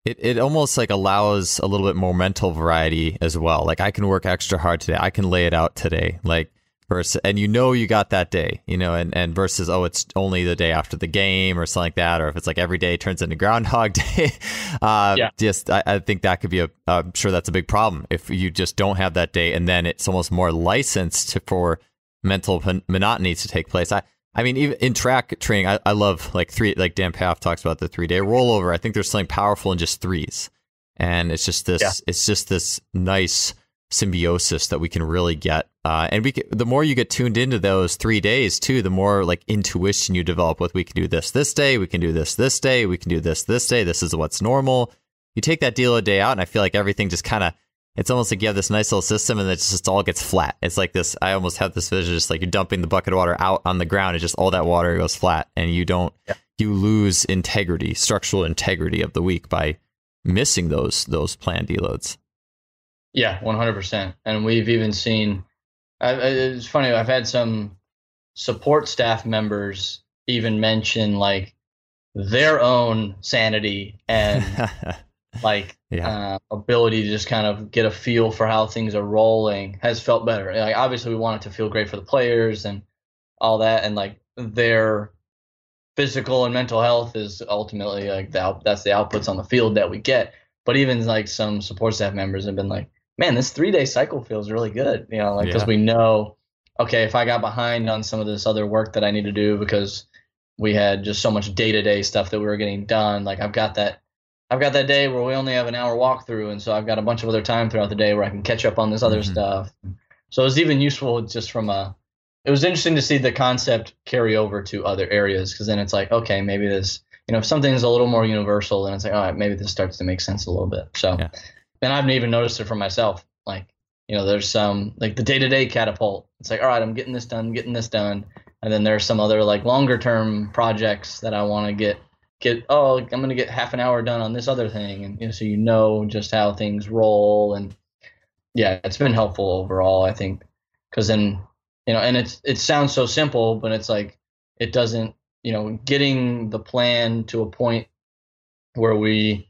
it. It almost like allows a little bit more mental variety as well. Like I can work extra hard today. I can lay it out today. Like, versus, and you got that day, and versus, it's only the day after the game or something like that. Or if it's like every day turns into Groundhog Day. I think that could be I'm sure that's a big problem if you just don't have that day, and then it's almost more licensed for mental monotony to take place. I mean, even in track training, I love like Dan Paff talks about the 3-day rollover. I think there's something powerful in just threes, and it's just this nice symbiosis that we can really get. And the more you get tuned into those 3 days too, the more like intuition you develop with, we can do this day, we can do this day, we can do this day. This is what's normal. You take that deal a day out, and I feel like everything just kind of, it's almost like you have this nice little system, and it just all gets flat. It's like this, I almost have this vision, just like you're dumping the bucket of water out on the ground, and just all that water goes flat, and you lose integrity, structural integrity of the week by missing those planned deloads. Yeah, 100%. And we've even seen, it's funny, I've had some support staff members even mention like their own sanity and ability to just kind of get a feel for how things are rolling has felt better. Like obviously we want it to feel great for the players and all that, and like their physical and mental health is ultimately like that's the outputs on the field that we get. But even like some support staff members have been like, man, this 3-day cycle feels really good, because we know, okay, if I got behind on some of this other work that I need to do because we had just so much day-to-day stuff that we were getting done, like I've got that day where we only have an hour walkthrough, and so I've got a bunch of other time throughout the day where I can catch up on this other stuff. So it was even useful just it was interesting to see the concept carry over to other areas, because then it's like, okay, maybe this, if something's a little more universal, then it's like, all right, maybe this starts to make sense a little bit. So, and I've even noticed it for myself. Like, there's some, like the day-to-day catapult. It's like, all right, I'm getting this done. And then there's some other like longer term projects that I want to get, I'm going to get half an hour done on this other thing. And, so just how things roll. And yeah, it's been helpful overall, I think, because then, and it sounds so simple, but it's like, it doesn't, getting the plan to a point where we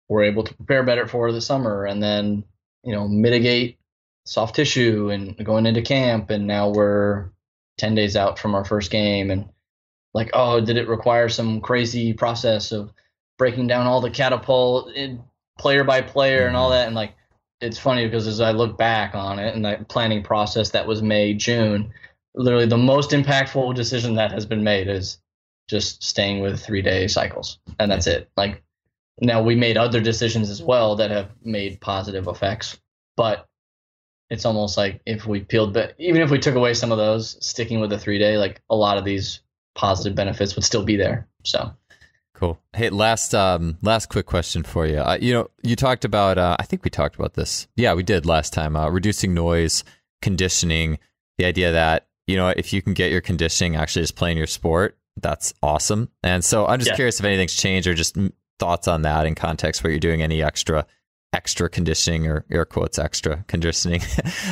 we're able to prepare better for the summer, and then, mitigate soft tissue and going into camp. And now we're 10 days out from our first game. And like, oh, did it require some crazy process of breaking down all the catapult player by player and all that? And like, it's funny because as I look back on it and that planning process that was made June, literally the most impactful decision that has been made is just staying with 3-day cycles. And that's it. Like, now we made other decisions as well that have made positive effects, but it's almost like if we peeled back, even if we took away some of those, sticking with the 3-day, like a lot of these positive benefits would still be there. So cool. Hey, last quick question for you. You talked about, I think we talked about this. Yeah, we did last time, reducing noise, conditioning, the idea that, if you can get your conditioning actually just playing your sport, that's awesome. And so I'm just curious if anything's changed or just thoughts on that in context where you're doing any extra conditioning, or air quotes extra conditioning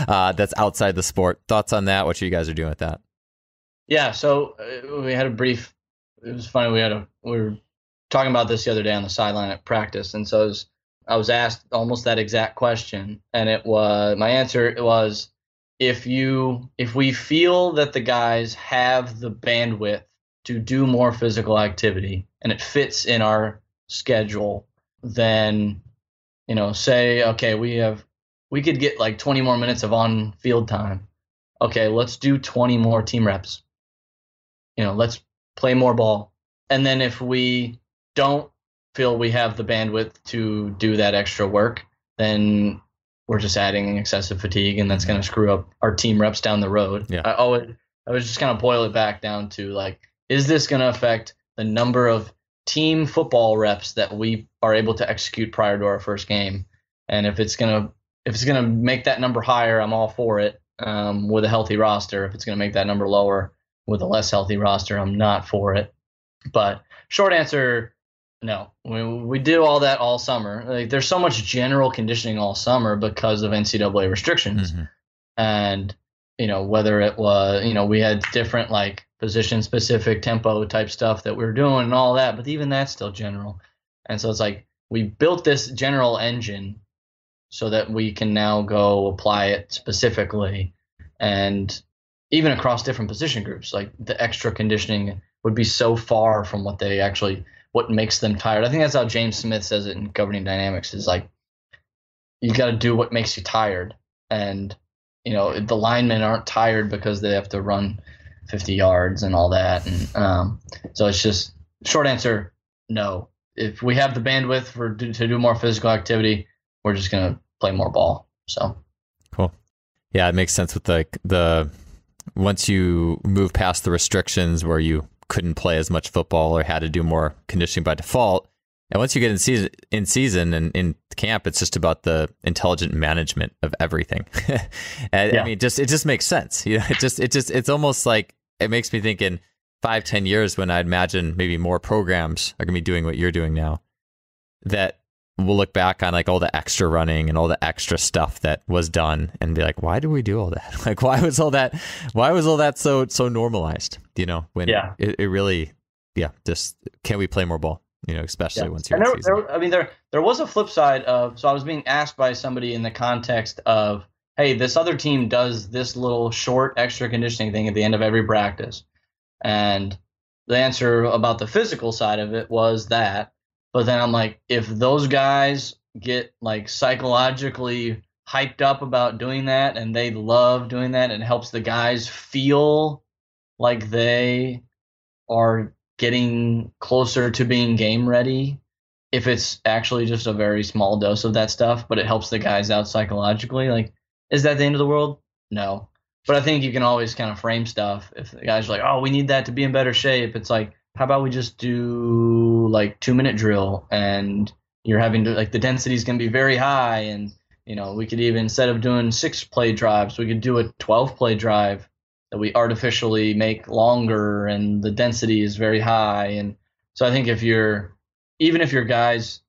that's outside the sport. Thoughts on that? What you guys are doing with that? Yeah, so we had a brief. It was funny. We were talking about this the other day on the sideline at practice, and so I was asked almost that exact question, and my answer was, if we feel that the guys have the bandwidth to do more physical activity and it fits in our schedule, then, say, okay, we could get like 20 more minutes of on field time. Okay, let's do 20 more team reps. Let's play more ball. And then if we don't feel we have the bandwidth to do that extra work, then we're just adding excessive fatigue, and that's going to screw up our team reps down the road. Yeah. I would just kind of boil it back down to like, is this going to affect the number of team football reps that we are able to execute prior to our first game? And if it's gonna make that number higher, I'm all for it, with a healthy roster. If it's gonna make that number lower with a less healthy roster, I'm not for it. But short answer, no. We did all that all summer. Like, there's so much general conditioning all summer because of NCAA restrictions. Mm-hmm. And whether it was, we had different like position specific tempo type stuff that we were doing and all that, but even that's still general. And so it's like, we built this general engine so that we can now go apply it specifically, and even across different position groups. Like, the extra conditioning would be so far from what makes them tired. I think that's how James Smith says it in Governing Dynamics, is like, you got to do what makes you tired. And the linemen aren't tired because they have to run 50 yards and all that. And so it's just, short answer, no. If we have the bandwidth to do more physical activity, we're just going to play more ball. So cool. Yeah, it makes sense with the once you move past the restrictions where you couldn't play as much football or had to do more conditioning by default. And once you get in season and in camp, it's just about the intelligent management of everything. And yeah. I mean, it just makes sense. It's almost like, it makes me think in 5-10 years, when I imagine maybe more programs are going to be doing what you're doing now, that we'll look back on like all the extra running and all the extra stuff that was done and be like, why did we do all that? Like, why was all that so normalized? When it really, just, can we play more ball? Especially once you're in season. There was a flip side of, so I was being asked by somebody in the context of, hey, this other team does this little short extra conditioning thing at the end of every practice. And the answer about the physical side of it was that. But then I'm like, if those guys get like psychologically hyped up about doing that and they love doing that, and it helps the guys feel like they are getting closer to being game ready, if it's actually just a very small dose of that stuff, but it helps the guys out psychologically, like, is that the end of the world? No. But I think you can always kind of frame stuff. If the guys are like, oh, we need that to be in better shape, it's like, how about we just do like 2-minute drill, and you're having to, like, the density is going to be very high, and we could even, instead of doing 6-play drives, we could do a 12-play drive that we artificially make longer, and the density is very high. And so I think even if your guys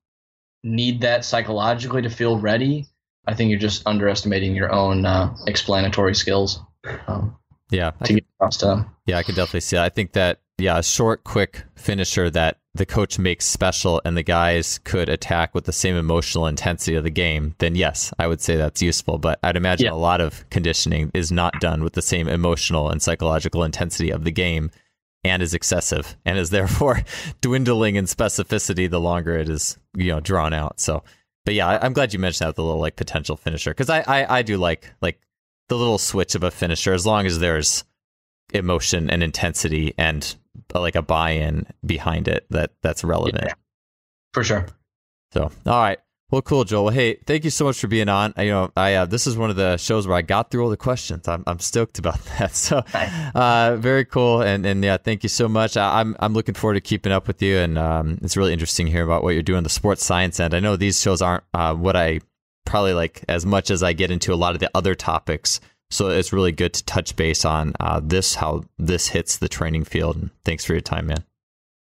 need that psychologically to feel ready, I think you're just underestimating your own explanatory skills. To get across to them. Yeah, I could definitely see that. I think that, a short, quick finisher that the coach makes special and the guys could attack with the same emotional intensity of the game, then yes, I would say that's useful. But I'd imagine a lot of conditioning is not done with the same emotional and psychological intensity of the game, and is excessive and is therefore dwindling in specificity the longer it is, drawn out. So, but yeah, I'm glad you mentioned that with the little like potential finisher, because I do like the little switch of a finisher, as long as there's emotion and intensity and like a buy-in behind it that's relevant. Yeah, for sure. So, all right. Well, cool, Joel. Well, hey, thank you so much for being on. This is one of the shows where I got through all the questions. I'm stoked about that. So, very cool. And yeah, thank you so much. I'm looking forward to keeping up with you. And it's really interesting to hear about what you're doing the sports science end. I know these shows aren't what I probably like as much as I get into a lot of the other topics. So it's really good to touch base on how this hits the training field. And thanks for your time, man.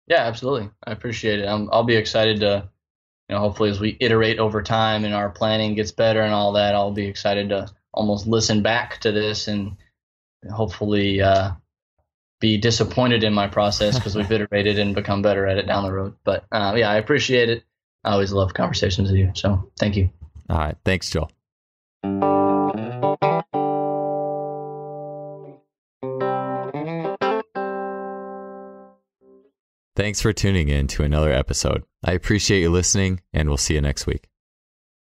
Yeah, absolutely. I appreciate it. I'll be excited to, hopefully as we iterate over time and our planning gets better and all that, I'll be excited to almost listen back to this and hopefully be disappointed in my process because we've iterated and become better at it down the road. But yeah, I appreciate it. I always love conversations with you. So thank you. All right. Thanks, Joel. Thanks for tuning in to another episode. I appreciate you listening, and we'll see you next week.